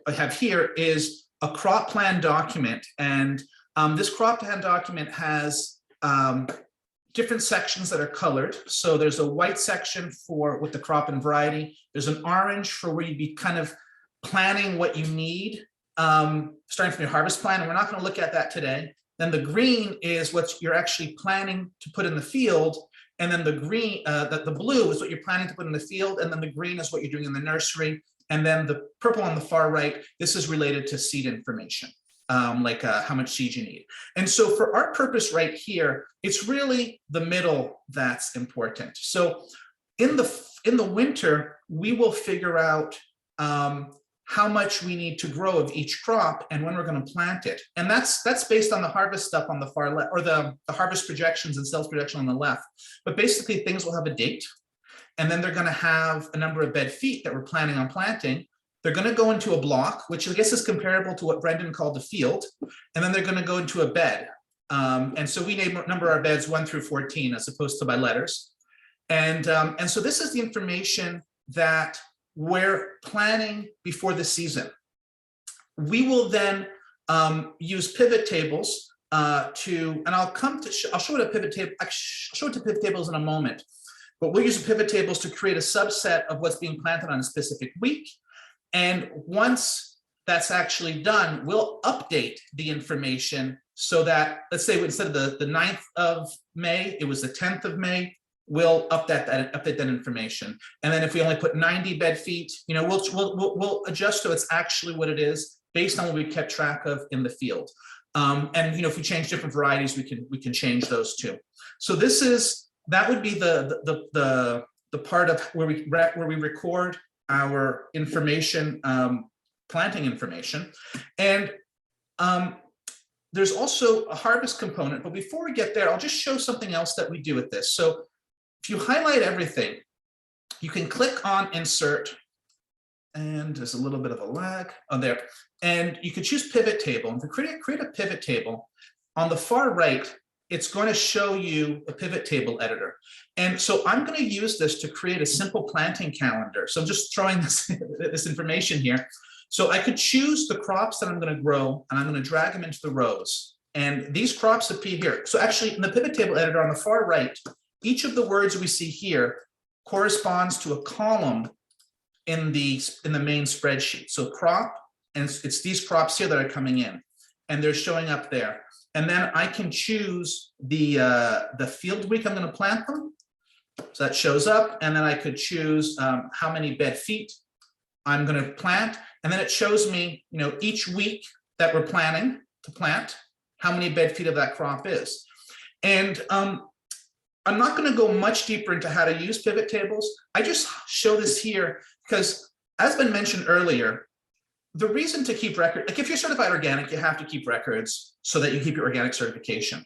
have here is a crop plan document. And this crop plan document has different sections that are colored. So there's a white section with the crop and variety. There's an orange for where you'd be kind of planning what you need, starting from your harvest plan. And we're not going to look at that today. then the green is what you're actually planning to put in the field, and then the green, the blue is what you're planning to put in the field, and then the green is what you're doing in the nursery, and then the purple on the far right, this is related to seed information, like how much seed you need. And so for our purpose right here, it's really the middle that's important. So in the winter, we will figure out how much we need to grow of each crop and when we're going to plant it. And that's based on the harvest stuff on the far left, or the harvest projections and sales projection on the left. But basically things will have a date, and then they're going to have a number of bed feet that we're planning on planting. They're going to go into a block, which I guess is comparable to what Brendan called the field. And then they're going to go into a bed. And so we number our beds 1 through 14 as opposed to by letters. And so this is the information that we're planning before the season. We will then use pivot tables and I'll show it a pivot table. I'll show it to pivot tables in a moment. But we'll use the pivot tables to create a subset of what's being planted on a specific week. And once that's actually done, we'll update the information so that, let's say instead of the 9th of May, it was the 10th of May. We'll update that information. And then if we only put 90 bed feet, we'll adjust so it's actually what it is based on what we kept track of in the field. And if we change different varieties, we can change those too. So that would be the part of where we record our information, planting information. And there's also a harvest component, but before we get there, I'll just show something else that we do with this. So if you highlight everything, you can click on insert, and there's a little bit of a lag on there, and you can choose pivot table. And to create a pivot table, on the far right, it's going to show you a pivot table editor. And so I'm going to use this to create a simple planting calendar. So I'm just throwing this information here. So I could choose the crops that I'm going to grow, and I'm going to drag them into the rows. And these crops appear here. So actually in the pivot table editor on the far right, each of the words we see here corresponds to a column in the main spreadsheet. So crop, and it's these crops here that are coming in, and they're showing up there. And then I can choose the field week I'm going to plant them. So that shows up, and then I could choose how many bed feet I'm going to plant, and then it shows me, each week that we're planning to plant, how many bed feet of that crop is. And I'm not going to go much deeper into how to use pivot tables. I just show this here because, as been mentioned earlier, the reason to keep record, like if you're certified organic, you have to keep records so that you keep your organic certification.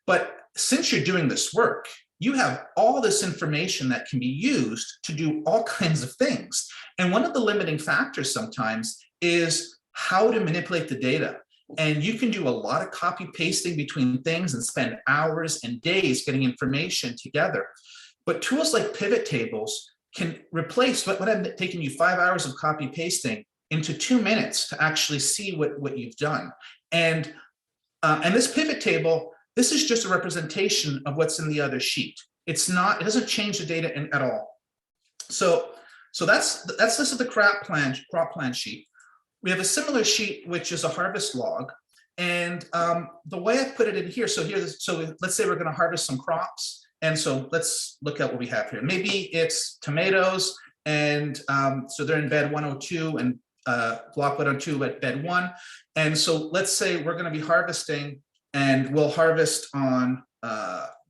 But since you're doing this work, you have all this information that can be used to do all kinds of things. And one of the limiting factors sometimes is how to manipulate the data. And you can do a lot of copy pasting between things and spend hours and days getting information together. But tools like pivot tables can replace what I'm taking you 5 hours of copy pasting into 2 minutes to actually see what you've done. And this pivot table, this is just a representation of what's in the other sheet. It doesn't change the data at all. So this is the crop plan sheet. We have a similar sheet, which is a harvest log. And the way I put it in here, so let's say we're going to harvest some crops. And so let's look at what we have here. Maybe it's tomatoes, and so they're in bed 102 and block 102 at bed 1. And so let's say we're going to be harvesting, and we'll harvest on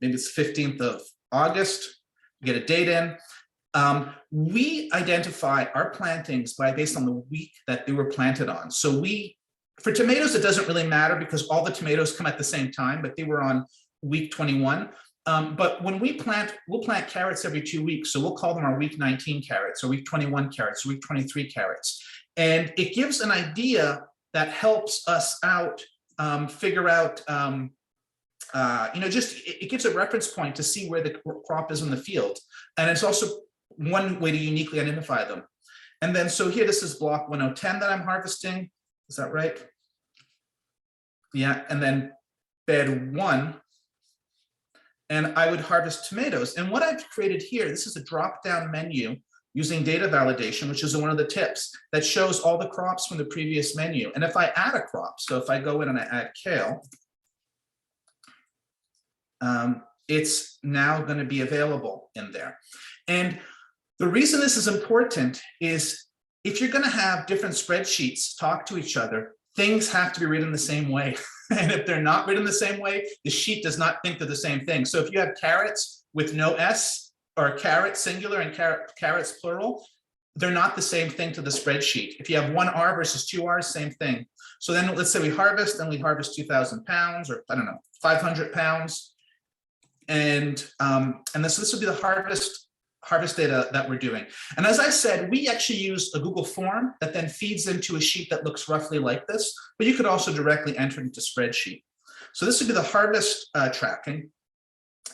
maybe it's 15th of August, get a date in. We identify our plantings based on the week that they were planted on. So for tomatoes, it doesn't really matter because all the tomatoes come at the same time, but they were on week 21. But when we'll plant carrots every 2 weeks. So we'll call them our week 19 carrots, or week 21 carrots, or week 23 carrots. And it gives an idea that helps us out, figure out, it gives a reference point to see where the crop is in the field. And it's also one way to uniquely identify them. And then, so here, this is block 1010 that I'm harvesting. Is that right? Yeah, and then bed 1. And I would harvest tomatoes. And what I've created here, this is a drop-down menu using data validation, which is one of the tips that shows all the crops from the previous menu. And if I add a crop, so if I go in and I add kale, it's now going to be available in there. And the reason this is important is if you're going to have different spreadsheets talk to each other, things have to be written the same way. And if they're not written the same way, the sheet does not think they're the same thing. So if you have carrots with no S, or carrot singular and carrots plural, they're not the same thing to the spreadsheet. If you have one R versus two R's, same thing. So then let's say we harvest, and we harvest 2,000 pounds, or I don't know, 500 pounds. And this would be the harvest data that we're doing. And as I said, we actually use a Google form that then feeds into a sheet that looks roughly like this, but you could also directly enter it into spreadsheet. So this would be the harvest tracking.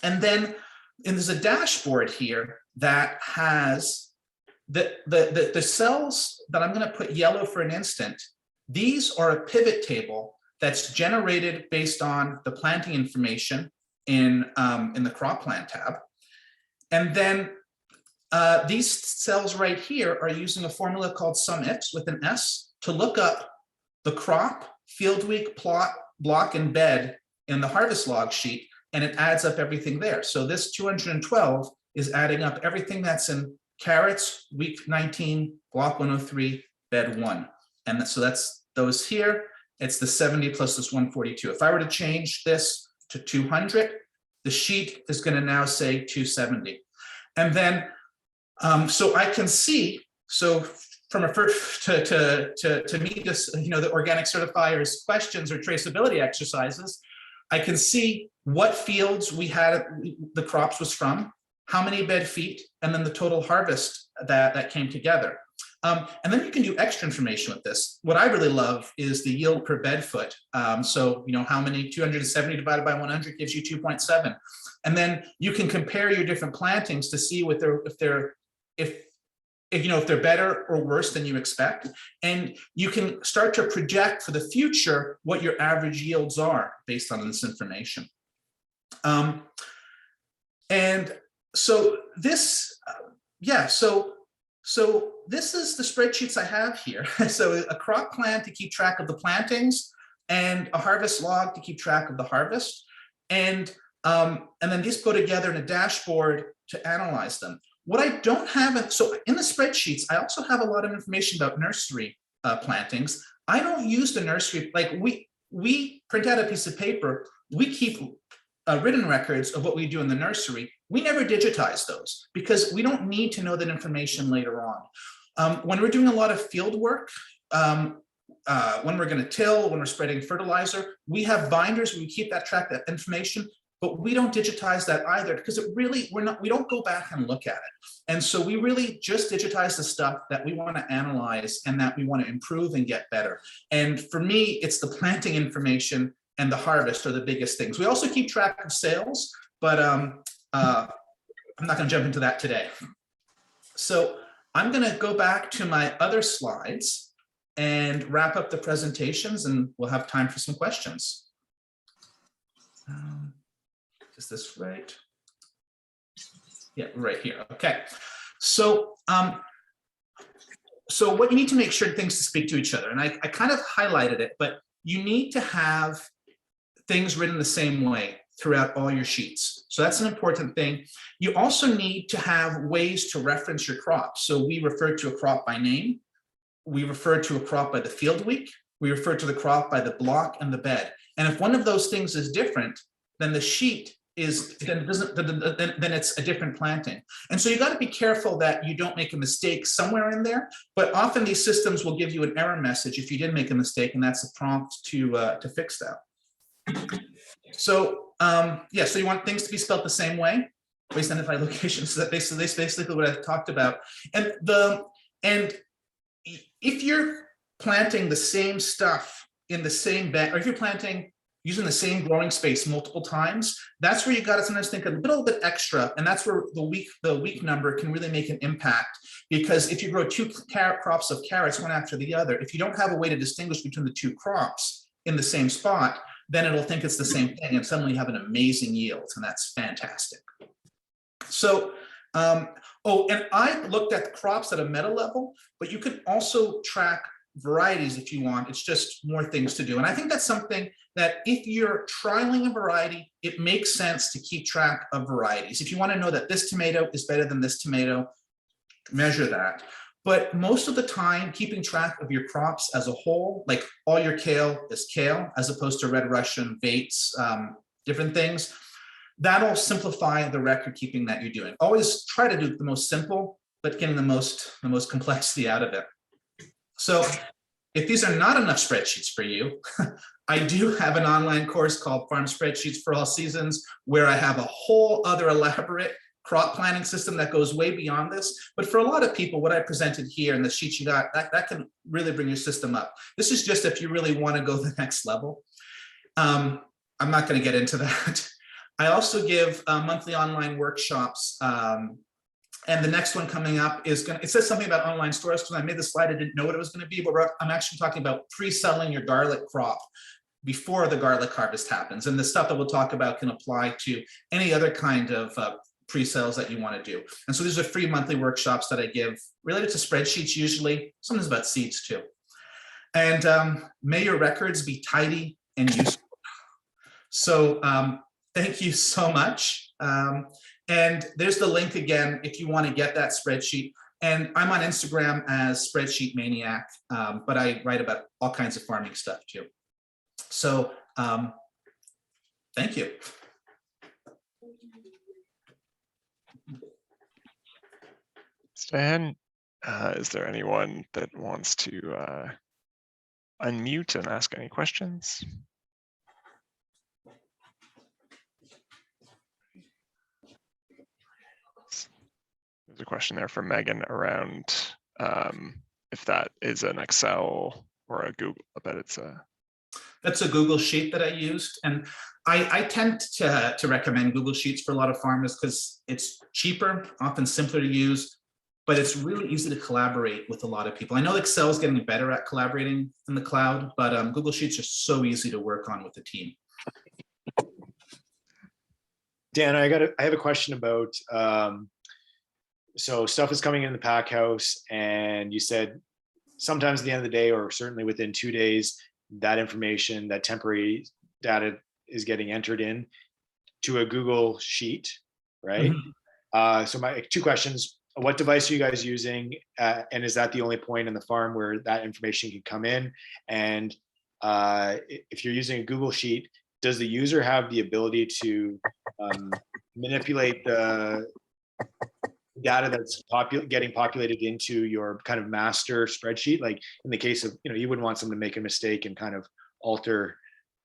And then there's a dashboard here that has the cells that I'm going to put yellow for an instant. These are a pivot table that's generated based on the planting information in the crop plan tab. And then these cells right here are using a formula called Sumifs with an S to look up the crop, field week, plot, block, and bed in the harvest log sheet, and it adds up everything there. So this 212 is adding up everything that's in carrots, week 19, block 103, bed 1. And so that's those here. It's the 70 plus this 142. If I were to change this to 200, the sheet is going to now say 270. And then, so I can see, so from a first to meet this, the organic certifiers questions or traceability exercises, I can see what fields we had the crops was from, how many bed feet, and then the total harvest that came together. And then you can do extra information with this. What I really love is the yield per bed foot. So, how many 270 divided by 100 gives you 2.7. And then you can compare your different plantings to see if they're better or worse than you expect. And you can start to project for the future what your average yields are based on this information. And so this, so this is the spreadsheets I have here. So a crop plan to keep track of the plantings, and a harvest log to keep track of the harvest. And then these go together in a dashboard to analyze them. What I don't have, so in the spreadsheets, I also have a lot of information about nursery plantings. I don't use the nursery, like we print out a piece of paper, we keep written records of what we do in the nursery. We never digitize those because we don't need to know that information later on. When we're doing a lot of field work, when we're going to till, when we're spreading fertilizer, we have binders where we keep that track, that information, but we don't digitize that either because it really, we don't go back and look at it. And so we really just digitize the stuff that we want to analyze and that we want to improve and get better. And for me, it's the planting information and the harvest are the biggest things. We also keep track of sales, but I'm not going to jump into that today. So I'm going to go back to my other slides and wrap up the presentations, and we'll have time for some questions. Is this right? Yeah, right here. Okay. So, so what you need to make sure things to speak to each other, and I kind of highlighted it, but you need to have things written the same way throughout all your sheets. So that's an important thing. You also need to have ways to reference your crop. So we refer to a crop by name. We refer to a crop by the field week. We refer to the crop by the block and the bed. And if one of those things is different, then the sheet is, then it's a different planting. And so you got to be careful that you don't make a mistake somewhere in there, but often these systems will give you an error message if you did make a mistake, and that's a prompt to fix that. So yeah, so you want things to be spelled the same way, waste identify locations. So that basically what I've talked about. And if you're planting the same stuff in the same bed, or if you're planting using the same growing space multiple times, that's where you got to sometimes think a little bit extra, and that's where the week number can really make an impact. Because if you grow two crops of carrots one after the other, if you don't have a way to distinguish between the two crops in the same spot, then it'll think it's the same thing, and suddenly you have an amazing yield, and that's fantastic. So, oh, and I looked at the crops at a meta level, but you could also track varieties if you want. It's just more things to do. And I think that's something that if you're trialing a variety, it makes sense to keep track of varieties. If you want to know that this tomato is better than this tomato, measure that. But most of the time, keeping track of your crops as a whole, like all your kale is kale, as opposed to red Russian, Vates, different things, that'll simplify the record keeping that you're doing. Always try to do the most simple, but getting the most complexity out of it. So if these are not enough spreadsheets for you, I do have an online course called Farm Spreadsheets for All Seasons, where I have a whole other elaborate crop planning system that goes way beyond this. But for a lot of people, what I presented here and the sheets you got, that can really bring your system up. This is just if you really want to go the next level. I'm not going to get into that. I also give monthly online workshops. And the next one coming up is it says something about online stores. When I made the slide, I didn't know what it was going to be, but I'm actually talking about pre-selling your garlic crop before the garlic harvest happens. And the stuff that we'll talk about can apply to any other kind of pre-sales that you want to do. And so these are free monthly workshops that I give related to spreadsheets usually, sometimes about seeds too. And may your records be tidy and useful. So thank you so much. And there's the link again if you want to get that spreadsheet. And I'm on Instagram as Spreadsheet Maniac, but I write about all kinds of farming stuff too. So thank you. Stan, is there anyone that wants to unmute and ask any questions? There's a question there from Megan around if that is an Excel or a Google. I bet it's a. That's a Google sheet that I used, and I tend to recommend Google Sheets for a lot of farmers because it's cheaper, often simpler to use, but it's really easy to collaborate with a lot of people. I know Excel is getting better at collaborating in the cloud, but Google Sheets are so easy to work on with the team. Dan, I have a question about. So stuff is coming in the pack house, and you said sometimes at the end of the day, or certainly within 2 days, that information, that temporary data is getting entered in to a Google Sheet, right? Mm-hmm. So my 2 questions: what device are you guys using, and is that the only point in the farm where that information can come in? And if you're using a Google Sheet, does the user have the ability to manipulate the data that's getting populated into your kind of master spreadsheet? Like in the case of, you wouldn't want someone to make a mistake and kind of alter,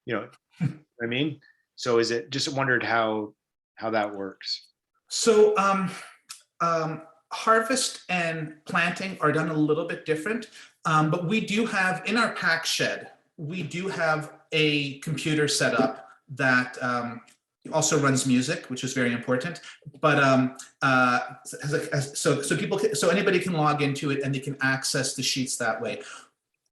what I mean? So is it just wondered how that works? So harvest and planting are done a little bit different, but we do have in our pack shed, we do have a computer set up that also runs music, which is very important. But so anybody can log into it and they can access the sheets that way.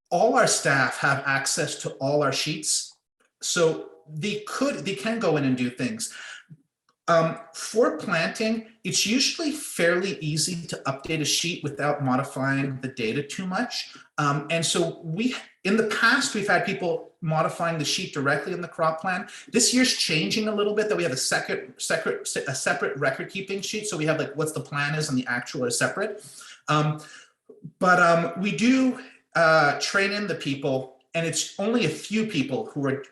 All our staff have access to all our sheets, so they can go in and do things. For planting, it's usually fairly easy to update a sheet without modifying the data too much. And so in the past, we've had people modifying the sheet directly in the crop plan. This year's changing a little bit, that we have a separate record keeping sheet. So we have like what's the plan is and the actual are separate. But we do train in the people, and it's only a few people who are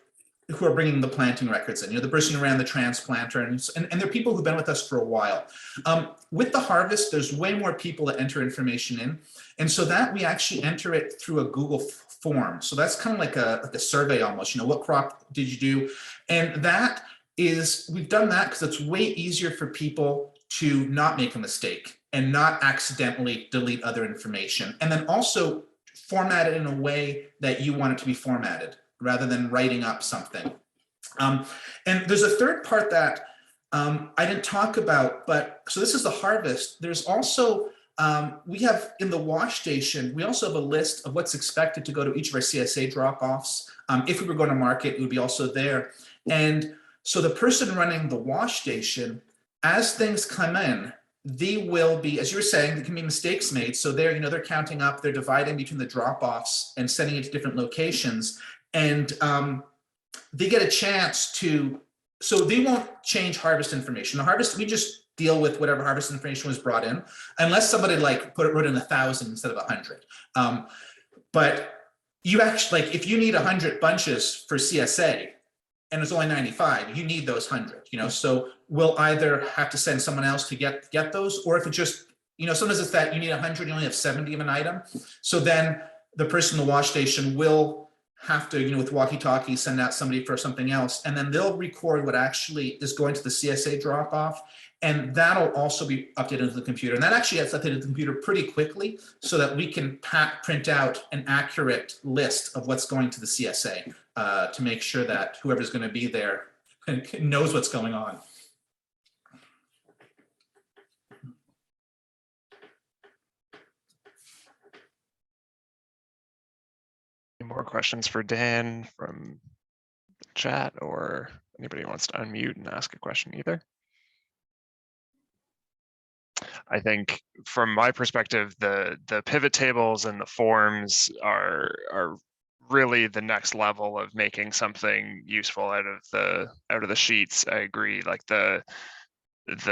bringing the planting records in. The person who ran the transplanter, and they're people who've been with us for a while. With the harvest, there's way more people that enter information in, and so that we actually enter it through a Google form. So that's kind of like a survey almost. What crop did you do? And we've done that because it's way easier for people to not make a mistake and not accidentally delete other information, and then also format it in a way that you want it to be formatted, rather than writing up something. And there's a third part that I didn't talk about, so this is the harvest. There's also, we have in the wash station, we also have a list of what's expected to go to each of our CSA drop-offs. If we were going to market, it would be also there. And so the person running the wash station, as things come in, they will be, as you were saying, there can be mistakes made. So they're counting up, they're dividing between the drop-offs and sending it to different locations. And they get a chance to, so they won't change harvest information. The harvest, we just deal with whatever harvest information was brought in, unless somebody like wrote in 1,000 instead of 100. But you actually, like, if you need 100 bunches for CSA and it's only 95, you need those 100, so we'll either have to send someone else to get those, or if it just, sometimes it's that you need 100, you only have 70 of an item. So then the person in the wash station will have to, with walkie-talkie, send out somebody for something else, and then they'll record what actually is going to the CSA drop-off, and that'll also be updated into the computer. And that actually gets updated to the computer pretty quickly, so that we can print out an accurate list of what's going to the CSA to make sure that whoever's going to be there knows what's going on. Any more questions for Dan from the chat, or anybody who wants to unmute and ask a question either? I think from my perspective, the pivot tables and the forms are really the next level of making something useful out of the sheets. I agree. Like the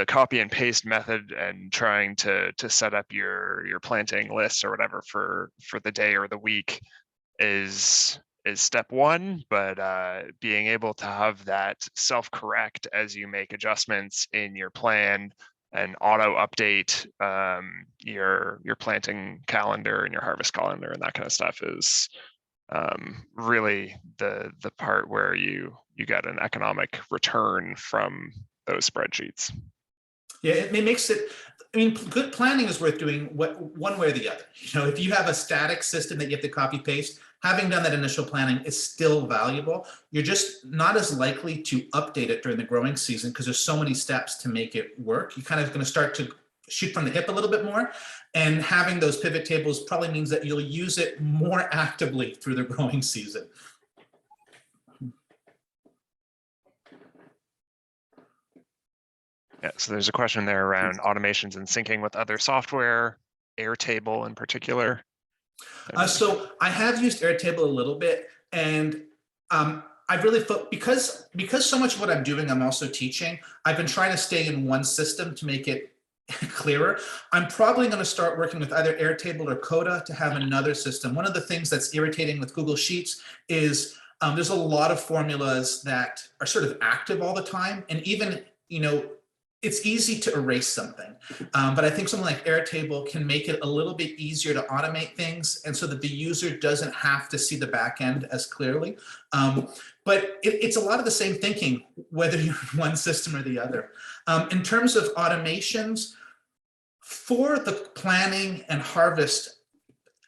copy and paste method and trying to set up your planting lists or whatever for the day or the week is step one, but being able to have that self-correct as you make adjustments in your plan and auto update your planting calendar and your harvest calendar and that kind of stuff is really the part where you get an economic return from those spreadsheets. Yeah, it makes it, good planning is worth doing one way or the other. If you have a static system that you have to copy paste, having done that initial planning is still valuable. You're just not as likely to update it during the growing season because there's so many steps to make it work. You're kind of going to start to shoot from the hip a little bit more. And having those pivot tables probably means that you'll use it more actively through the growing season. Yeah, so there's a question there around automations and syncing with other software, Airtable in particular. So I have used Airtable a little bit, and I've really felt, because so much of what I'm doing, I'm also teaching, I've been trying to stay in one system to make it clearer. I'm probably going to start working with either Airtable or Coda to have another system. One of the things that's irritating with Google Sheets is there's a lot of formulas that are sort of active all the time, and even, it's easy to erase something, but I think something like Airtable can make it a little bit easier to automate things, and so that the user doesn't have to see the back end as clearly. But it's a lot of the same thinking, whether you're in one system or the other. In terms of automations, for the planning and harvest,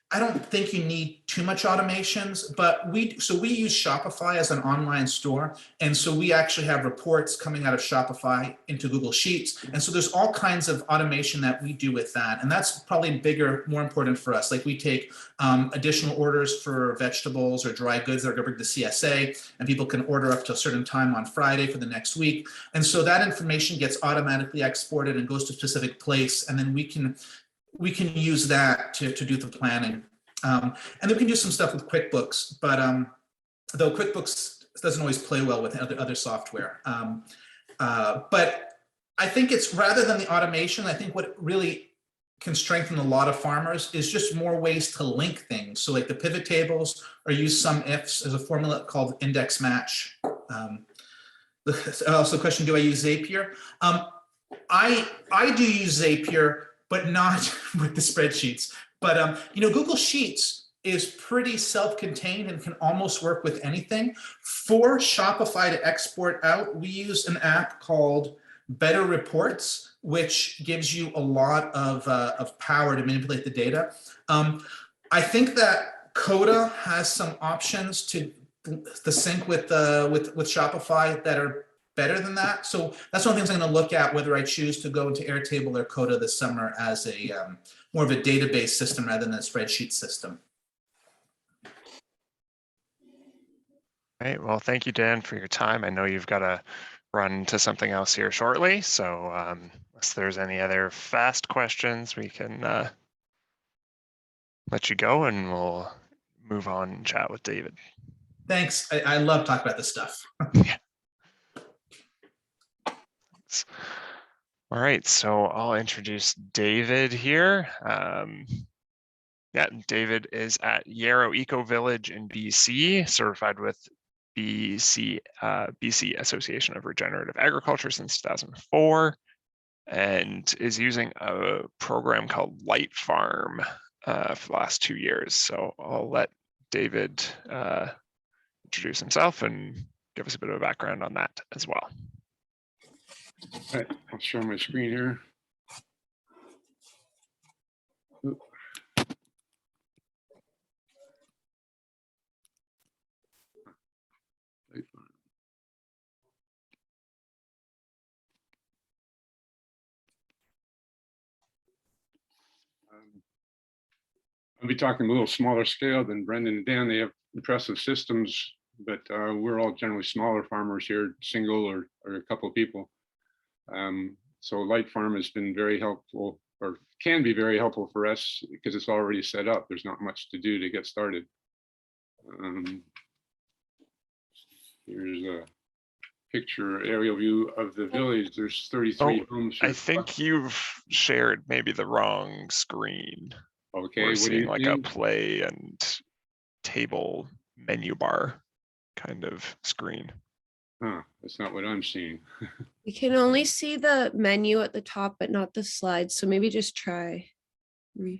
I don't think you need too much automations, but we use Shopify as an online store. And so we actually have reports coming out of Shopify into Google Sheets. And so there's all kinds of automation that we do with that. And that's probably bigger, more important for us. Like we take additional orders for vegetables or dry goods that are going to the CSA, and people can order up to a certain time on Friday for the next week. And so that information gets automatically exported and goes to a specific place. And then we can use that to do the planning. And then we can do some stuff with QuickBooks, but though QuickBooks doesn't always play well with other software. But I think it's, rather than the automation, I think what really can strengthen a lot of farmers is just more ways to link things. So like the pivot tables, or use Sumifs as a formula called index match. Also, question, do I use Zapier? I do use Zapier, but not with the spreadsheets. But Google Sheets is pretty self-contained and can almost work with anything. For Shopify to export out, we use an app called Better Reports, which gives you a lot of power to manipulate the data. I think that Coda has some options to sync with Shopify that are better than that. So that's one of the things I'm going to look at, whether I choose to go into Airtable or Coda this summer as a more of a database system rather than a spreadsheet system. Right. Well, thank you, Dan, for your time. I know you've got a run to something else here shortly. So unless there's any other fast questions, we can let you go and we'll move on and chat with David. Thanks. I love talking about this stuff. Yeah. All right, so I'll introduce David here. Yeah, David is at Yarrow Eco Village in BC, certified with BC Association of Regenerative Agriculture since 2004, and is using a program called LiteFarm for the last 2 years. So I'll let David introduce himself and give us a bit of a background on that as well. All right, I'll share my screen here. Oop. I'll be talking a little smaller scale than Brendan and Dan. They have impressive systems, but we're all generally smaller farmers here, single or a couple of people. So LiteFarm has been very helpful, or can be very helpful for us because it's already set up. There's not much to do to get started. Here's a picture aerial view of the village. There's 33 homes here. I think you've shared maybe the wrong screen. Okay, We're what do seeing you like think? a play and table menu bar kind of screen. Huh, that's not what I'm seeing. We can only see the menu at the top, but not the slides. So maybe just try. It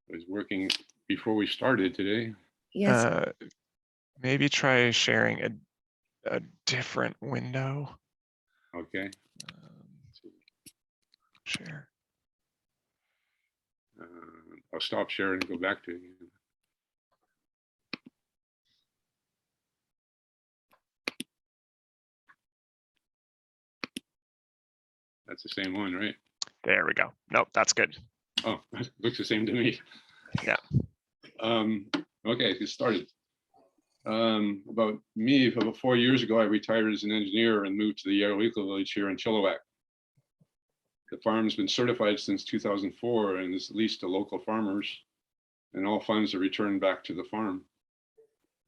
was working before we started today. Yes. Maybe try sharing a different window. Okay. Share. I'll stop sharing and go back to it. That's the same one, right? There we go. Nope, that's good. Oh, looks the same to me. Yeah. Okay, get started. About 4 years ago, I retired as an engineer and moved to the Yarrow Eco Village here in Chilliwack. The farm's been certified since 2004 and is leased to local farmers, and all funds are returned back to the farm.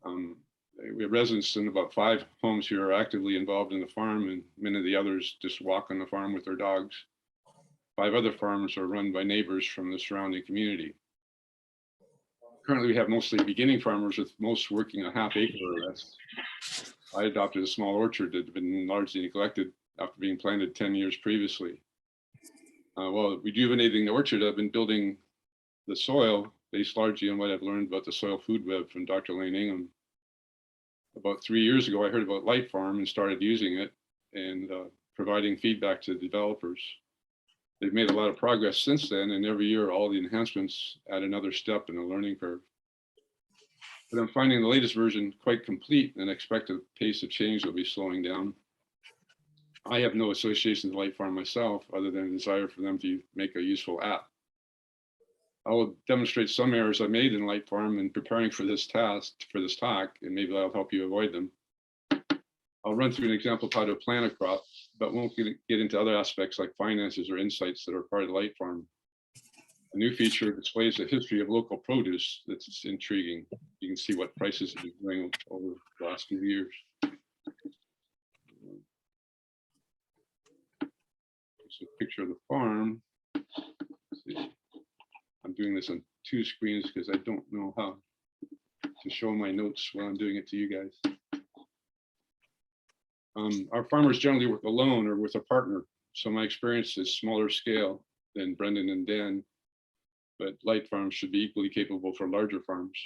We have residents in about 5 homes here are actively involved in the farm, and many of the others just walk on the farm with their dogs. 5 other farms are run by neighbors from the surrounding community. Currently, we have mostly beginning farmers, with most working a half acre or less. I adopted a small orchard that had been largely neglected after being planted 10 years previously. While rejuvenating the orchard, I've been building the soil based largely on what I've learned about the soil food web from Dr. Lane Ingham. About 3 years ago, I heard about LiteFarm and started using it and providing feedback to the developers. They've made a lot of progress since then, and every year all the enhancements add another step in the learning curve. But I'm finding the latest version quite complete and expect the pace of change will be slowing down. I have no association with LiteFarm myself, other than a desire for them to make a useful app. I will demonstrate some errors I made in LiteFarm in preparing for this talk, and maybe that'll help you avoid them. I'll run through an example of how to plant a crop, but won't get into other aspects like finances or insights that are part of LiteFarm. A new feature displays a history of local produce that's intriguing. You can see what prices have been doing over the last few years. It's a picture of the farm. Let's see. I'm doing this on 2 screens because I don't know how to show my notes while I'm doing it to you guys. Our farmers generally work alone or with a partner, so my experience is smaller scale than Brendan and Dan, but LiteFarm should be equally capable for larger farms.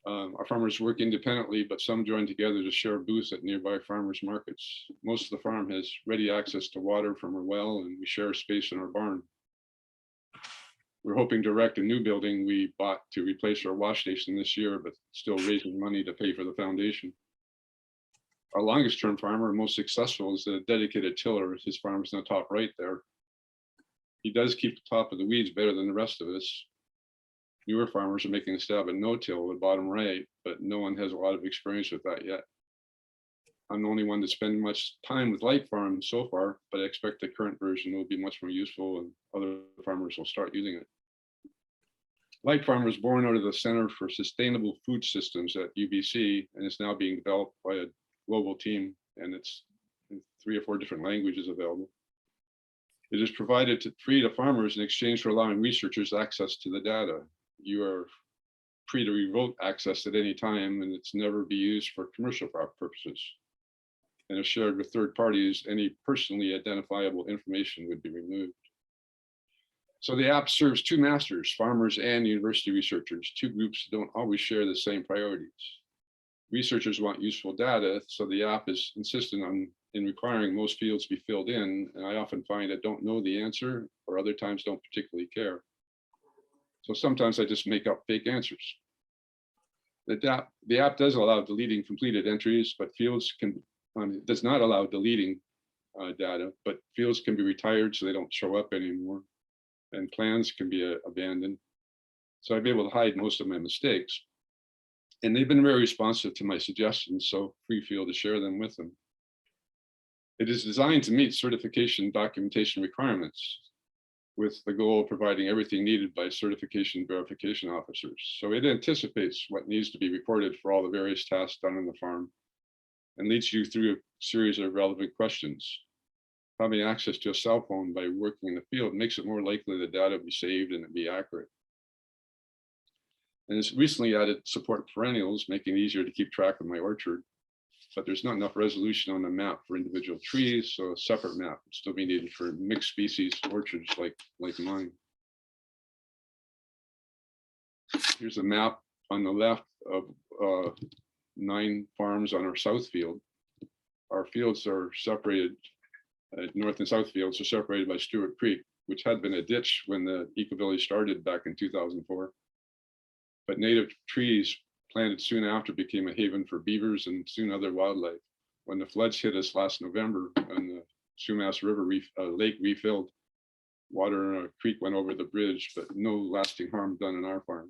Our farmers work independently, but some join together to share booths at nearby farmers markets. Most of the farm has ready access to water from our well, and we share space in our barn. We're hoping to erect a new building we bought to replace our wash station this year, but still raising money to pay for the foundation. Our longest term farmer and most successful is a dedicated tiller. His farm is in the top right there. He does keep the top of the weeds better than the rest of us. Newer farmers are making a stab at no-till, the bottom right, but no one has a lot of experience with that yet. I'm the only one to spend much time with LiteFarm so far, but I expect the current version will be much more useful and other farmers will start using it. LiteFarm was born out of the Center for Sustainable Food Systems at UBC and is now being developed by a global team, and it's in 3 or 4 different languages available. It is provided free to farmers in exchange for allowing researchers access to the data. You are free to revoke access at any time, and it's never be used for commercial purposes. And if shared with third parties, any personally identifiable information would be removed. So the app serves 2 masters, farmers and university researchers. 2 groups don't always share the same priorities. Researchers want useful data, so the app is insistent in requiring most fields be filled in, and I often find I don't know the answer, or other times don't particularly care. So sometimes I just make up fake answers. The app does allow deleting completed entries, but fields can, it does not allow deleting data, but fields can be retired so they don't show up anymore, and plans can be abandoned. So I've been able to hide most of my mistakes. And they've been very responsive to my suggestions, so free feel to share them with them. It is designed to meet certification documentation requirements with the goal of providing everything needed by certification verification officers. So it anticipates what needs to be reported for all the various tasks done on the farm and leads you through a series of relevant questions. Having access to a cell phone by working in the field makes it more likely the data will be saved and it be accurate. And it's recently added support perennials, making it easier to keep track of my orchard. But there's not enough resolution on the map for individual trees, so a separate map would still be needed for mixed species orchards like mine. Here's a map on the left of 9 farms on our south field. Our fields are separated, north and south fields are separated by Stewart Creek, which had been a ditch when the eco-village started back in 2004. But native trees planted soon after became a haven for beavers and soon other wildlife. When the floods hit us last November and the Sumifs River lake refilled, water in a creek went over the bridge, but no lasting harm done on our farm.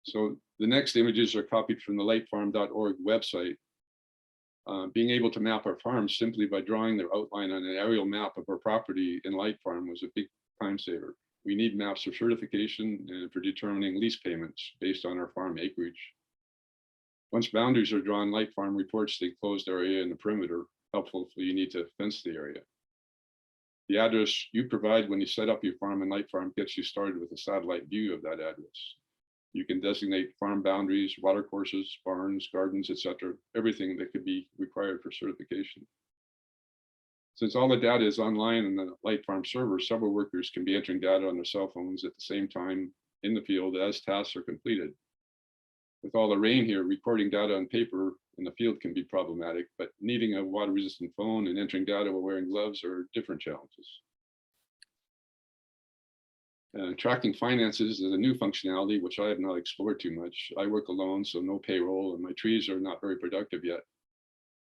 So the next images are copied from the LiteFarm.org website. Being able to map our farm simply by drawing their outline on an aerial map of our property in LiteFarm was a big time saver. We need maps for certification and for determining lease payments based on our farm acreage. Once boundaries are drawn, LiteFarm reports the enclosed area and the perimeter, helpful if you need to fence the area. The address you provide when you set up your farm in LiteFarm gets you started with a satellite view of that address. You can designate farm boundaries, water courses, barns, gardens, etc., everything that could be required for certification. Since all the data is online in the LiteFarm server, several workers can be entering data on their cell phones at the same time in the field as tasks are completed. With all the rain here, recording data on paper in the field can be problematic, but needing a water-resistant phone and entering data while wearing gloves are different challenges. Tracking finances is a new functionality, which I have not explored too much. I work alone, so no payroll, and my trees are not very productive yet.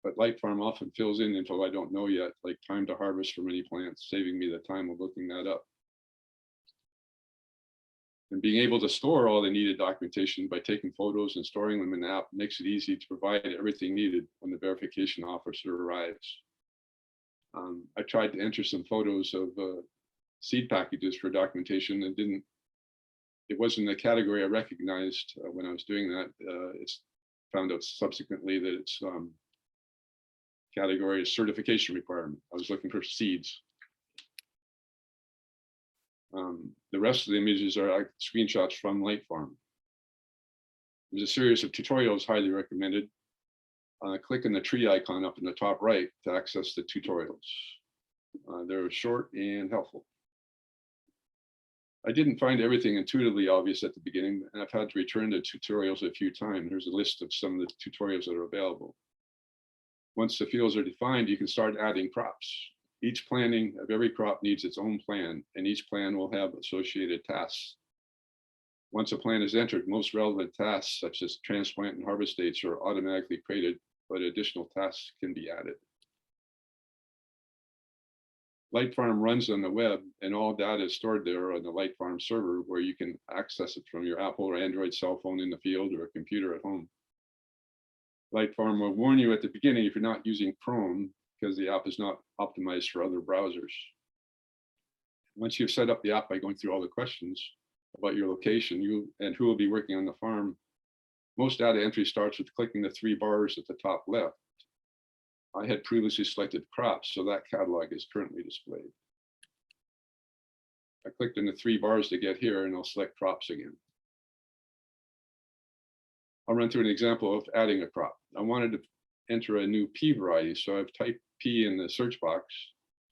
But LiteFarm often fills in info I don't know yet, like time to harvest for many plants, saving me the time of looking that up. And being able to store all the needed documentation by taking photos and storing them in the app makes it easy to provide everything needed when the verification officer arrives. I tried to enter some photos of seed packages for documentation and it wasn't a category I recognized when I was doing that. It's found out subsequently that it's category is certification requirement. I was looking for seeds. The rest of the images are screenshots from LiteFarm. There's a series of tutorials highly recommended. Click on the tree icon up in the top right to access the tutorials. They're short and helpful. I didn't find everything intuitively obvious at the beginning, and I've had to return to tutorials a few times. There's a list of some of the tutorials that are available. Once the fields are defined, you can start adding crops. Each planting of every crop needs its own plan, and each plan will have associated tasks. Once a plan is entered, most relevant tasks, such as transplant and harvest dates, are automatically created, but additional tasks can be added. LiteFarm runs on the web, and all data is stored there on the LiteFarm server, where you can access it from your Apple or Android cell phone in the field or a computer at home. LiteFarm will warn you at the beginning if you're not using Chrome, because the app is not optimized for other browsers. Once you've set up the app by going through all the questions about your location, and who will be working on the farm, most data entry starts with clicking the 3 bars at the top left. I had previously selected crops, so that catalog is currently displayed. I clicked on the 3 bars to get here, and I'll select crops again. I'll run through an example of adding a crop. I wanted to enter a new pea variety, so I've typed pea in the search box,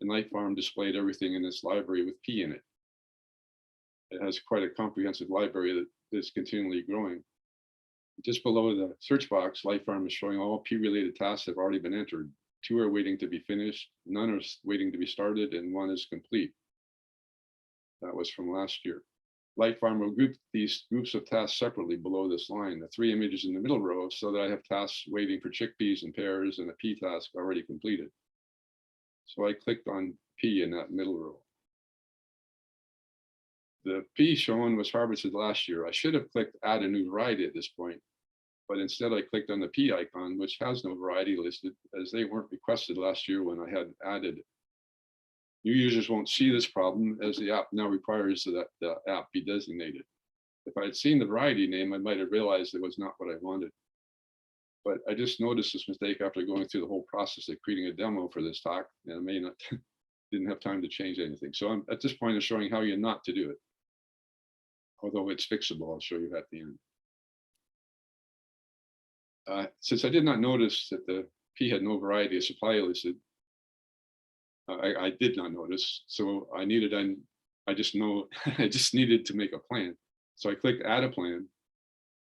and LiteFarm displayed everything in this library with pea in it. It has quite a comprehensive library that is continually growing. Just below the search box, LiteFarm is showing all pea-related tasks have already been entered. 2 are waiting to be finished, none are waiting to be started, and 1 is complete. That was from last year. LiteFarm will group these groups of tasks separately below this line, the 3 images in the middle row, so that I have tasks waiting for chickpeas and pears and a pea task already completed. So I clicked on pea in that middle row. The pea shown was harvested last year. I should have clicked add a new variety at this point, but instead I clicked on the pea icon, which has no variety listed, as they weren't requested last year when I had added it. New users won't see this problem, as the app now requires that the app be designated. If I had seen the variety name, I might have realized it was not what I wanted. But I just noticed this mistake after going through the whole process of creating a demo for this talk, and I may not, didn't have time to change anything. So at this point, I'm showing how you're not to do it. Although it's fixable, I'll show you at the end. Since I did not notice that the pea had no variety of supply listed, I did not notice. So I just needed to make a plan. So I clicked add a plan.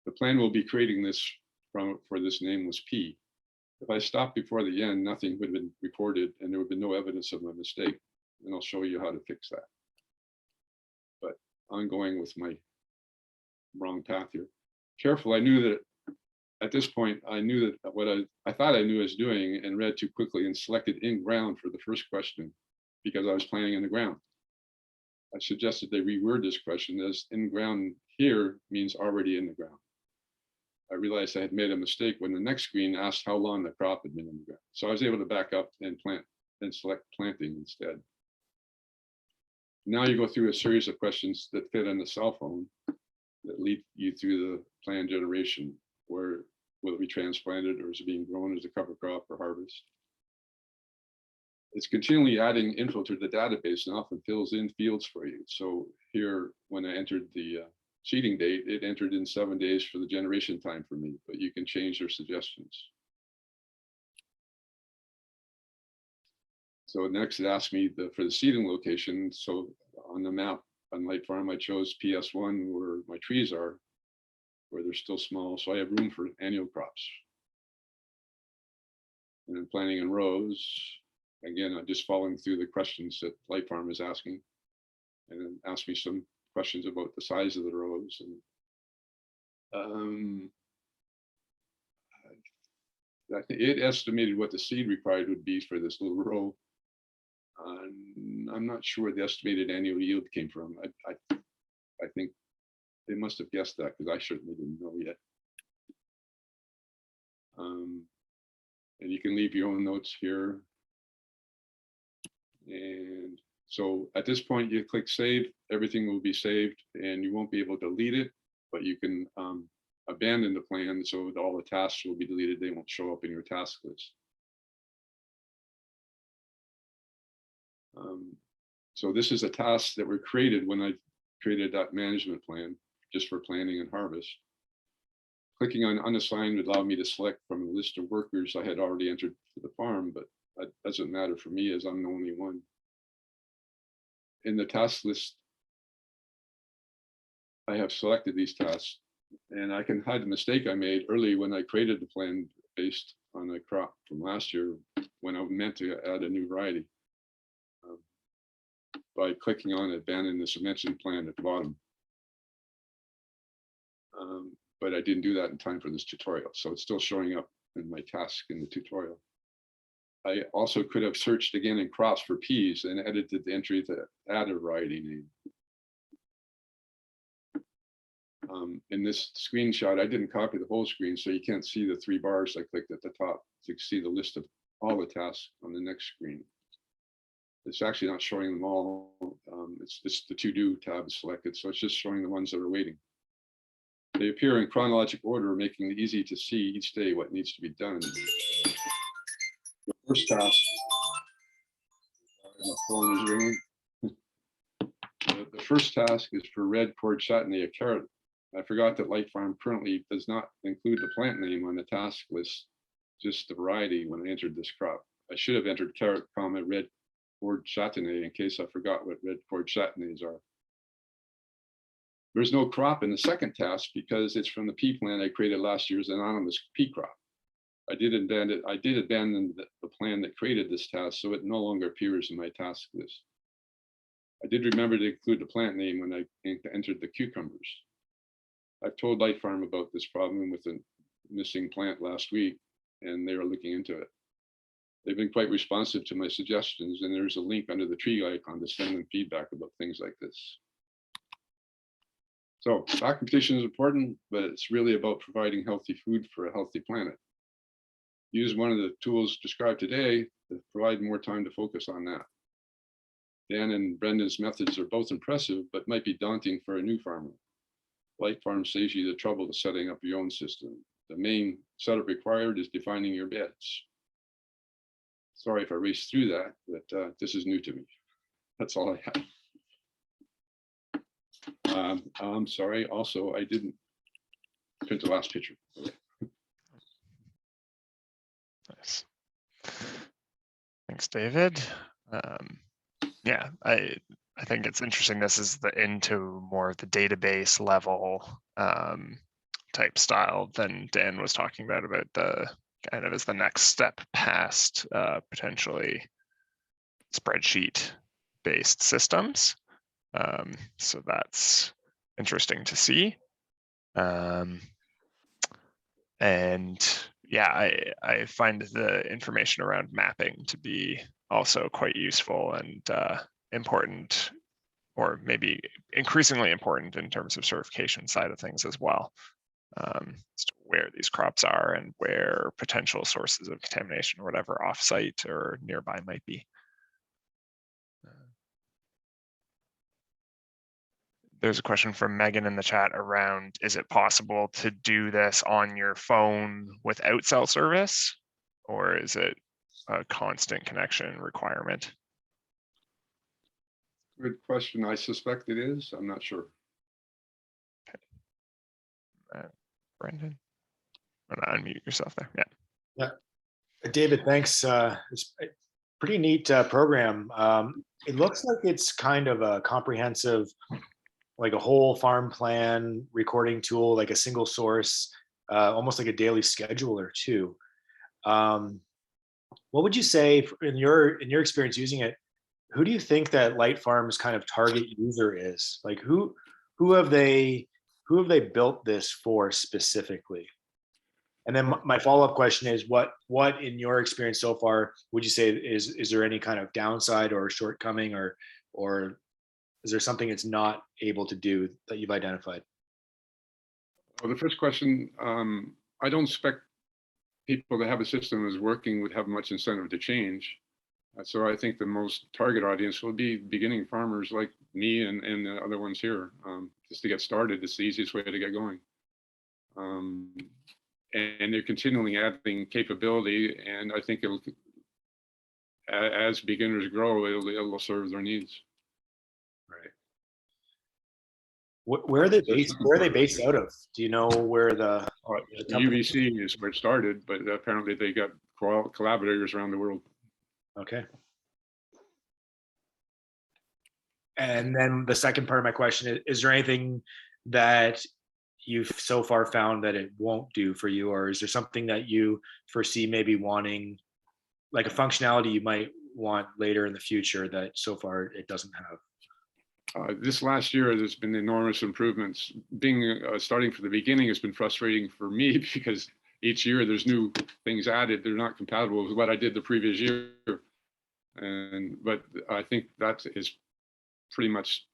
The plan will be creating this for this nameless pea. If I stopped before the end, nothing would have been recorded and there would be no evidence of my mistake. And I'll show you how to fix that. But I'm going with my wrong path here. Careful, I knew that at this point, I knew that what I thought I knew I was doing and read too quickly and selected in ground for the first question because I was planning in the ground. I suggested they reword this question as in ground here means already in the ground. I realized I had made a mistake when the next screen asked how long the crop had been in the ground. So I was able to back up and plant and select planting instead. Now you go through a series of questions that fit on the cell phone that lead you through the plan generation, where will it be transplanted or is it being grown as a cover crop or harvest? It's continually adding info to the database and often fills in fields for you. So here, when I entered the seeding date, it entered in 7 days for the generation time for me, but you can change their suggestions. So next it asked me for the seeding location. So on the map on LiteFarm, I chose PS1 where my trees are, where they're still small. So I have room for annual crops. And then planting in rows. Again, I'm just following through the questions that LiteFarm is asking, and then ask me some questions about the size of the rows. And I think it estimated what the seed required would be for this little row. I'm not sure where the estimated annual yield came from. I think they must have guessed that because I certainly didn't know yet. And you can leave your own notes here. And so at this point, you click save, everything will be saved and you won't be able to delete it, but you can abandon the plan so that all the tasks will be deleted. They won't show up in your task list. So this is a task that were created when I created that management plan just for planning and harvest. Clicking on unassigned would allow me to select from a list of workers I had already entered for the farm, but that doesn't matter for me as I'm the only one. In the task list, I have selected these tasks and I can hide the mistake I made early when I created the plan based on a crop from last year when I meant to add a new variety. By clicking on abandon this mentioned plan at the bottom. But I didn't do that in time for this tutorial. So it's still showing up in my task in the tutorial. I also could have searched again in crops for peas and edited the entry to add a variety name. In this screenshot, I didn't copy the whole screen, so you can't see the 3 bars I clicked at the top. So you can see the list of all the tasks on the next screen. It's actually not showing them all. It's just the to-do tab is selected, so it's just showing the ones that are waiting. They appear in chronological order, making it easy to see each day what needs to be done. The first task, my phone is ringing. The first task is for red cord chutney, a carrot. I forgot that LiteFarm currently does not include the plant name on the task list, just the variety when I entered this crop. I should have entered carrot, red cord chutney in case I forgot what red cord chutneys are. There's no crop in the second task because it's from the pea plant I created last year's anonymous pea crop. I did abandon the plan that created this task, so it no longer appears in my task list. I did remember to include the plant name when I entered the cucumbers. I've told LiteFarm about this problem with the missing plant last week, and they are looking into it. They've been quite responsive to my suggestions, and there's a link under the tree icon to send them feedback about things like this. So documentation is important, but it's really about providing healthy food for a healthy planet. Use one of the tools described today to provide more time to focus on that. Dan and Brendan's methods are both impressive, but might be daunting for a new farmer. LiteFarm saves you the trouble of setting up your own system. The main setup required is defining your beds. Sorry if I raced through that, but this is new to me. That's all I have. I'm sorry, also, I didn't print the last picture. Nice. Thanks, David. Yeah, I think it's interesting. This is into more of the database level type style than Dan was talking about the kind of as the next step past potentially spreadsheet based systems. So that's interesting to see. And yeah, I find the information around mapping to be also quite useful and important, or maybe increasingly important in terms of certification side of things as well, as to where these crops are and where potential sources of contamination or whatever offsite or nearby might be. There's a question from Megan in the chat around, is it possible to do this on your phone without cell service, or is it a constant connection requirement? Good question. I suspect it is. I'm not sure. Okay. Brendan, unmute yourself there. Yeah. Yeah. David, thanks. It's a pretty neat program. It looks like it's kind of a comprehensive, like a whole farm plan recording tool, like a single source, almost like a daily scheduler too. What would you say in your experience using it? Who do you think that LiteFarm's kind of target user is? Like who have they built this for specifically? And then my follow-up question is, what in your experience so far would you say is there any kind of downside or shortcoming, or is there something it's not able to do that you've identified? Well, the first question, I don't expect people that have a system that's working would have much incentive to change. So I think the most target audience will be beginning farmers like me and the other ones here. Just to get started, it's the easiest way to get going. And they're continually adding capability, and I think it'll, as beginners grow, it'll serve their needs. Right. Where are they based? Where are they based out of? Do you know where the UBC is where it started, but apparently they got collaborators around the world. Okay. And then the second part of my question is there anything that you've so far found that it won't do for you, or is there something that you foresee maybe wanting, like a functionality you might want later in the future that so far it doesn't have? This last year, there's been enormous improvements. Starting from the beginning has been frustrating for me because each year there's new things added. They're not compatible with what I did the previous year. But I think that is pretty much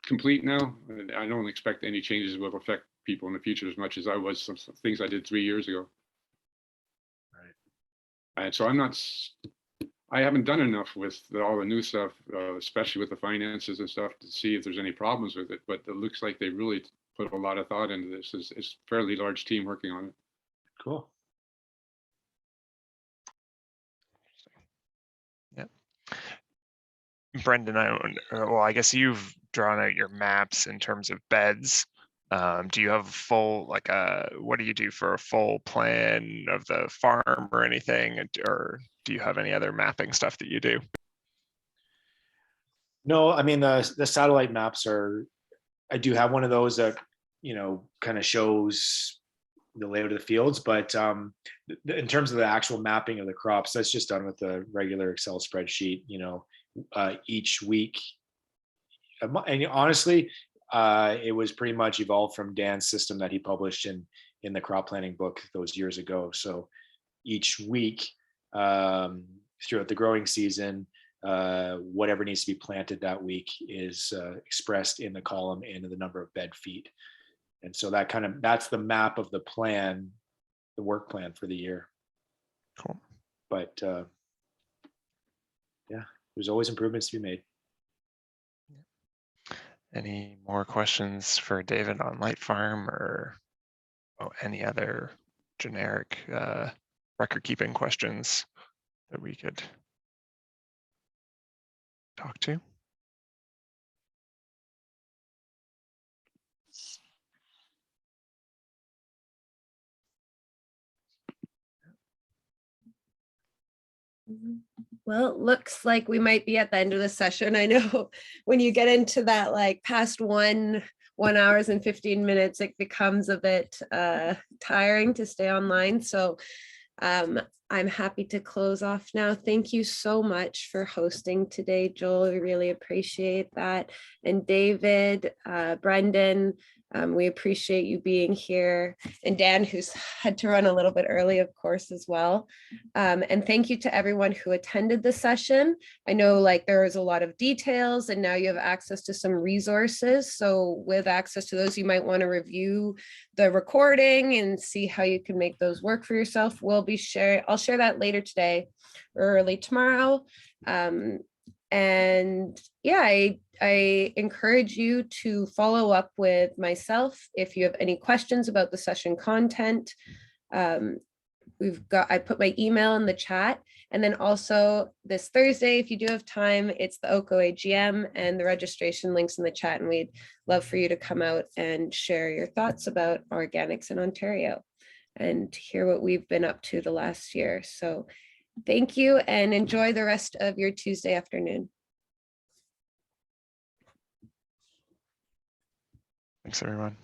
complete now. I don't expect any changes will affect people in the future as much as I was some things I did 3 years ago. Right. And so I haven't done enough with all the new stuff, especially with the finances and stuff, to see if there's any problems with it. But it looks like they really put a lot of thought into this. It's a fairly large team working on it. Cool. Yeah. Brendan, I guess you've drawn out your maps in terms of beds. Do you have a full, what do you do for a full plan of the farm or anything? Or do you have any other mapping stuff that you do? No, I mean, the satellite maps I do have one of those that, kind of shows the layout of the fields, but in terms of the actual mapping of the crops, that's just done with the regular Excel spreadsheet, each week. And honestly, it was pretty much evolved from Dan's system that he published in the crop planning book those years ago. So each week throughout the growing season, whatever needs to be planted that week is expressed in the column and in the number of bed feet. And so that's the map of the plan, the work plan for the year. Cool. But yeah, there's always improvements to be made. Any more questions for David on LiteFarm or any other generic record keeping questions that we could talk to? Well, it looks like we might be at the end of the session. I know when you get into that past 1 hours and 15 minutes, it becomes a bit tiring to stay online. So I'm happy to close off now. Thank you so much for hosting today, Joel. We really appreciate that. And David, Brendan, we appreciate you being here. And Dan, who's had to run a little bit early, of course, as well. And thank you to everyone who attended the session. I know there was a lot of details and now you have access to some resources. So with access to those, you might want to review the recording and see how you can make those work for yourself. I'll share that later today or early tomorrow. And yeah, I encourage you to follow up with myself if you have any questions about the session content. I put my email in the chat, and then also this Thursday, if you do have time, it's the OCO AGM and the registration links in the chat, and we'd love for you to come out and share your thoughts about organics in Ontario and hear what we've been up to the last year. So thank you and enjoy the rest of your Tuesday afternoon. Thanks, everyone.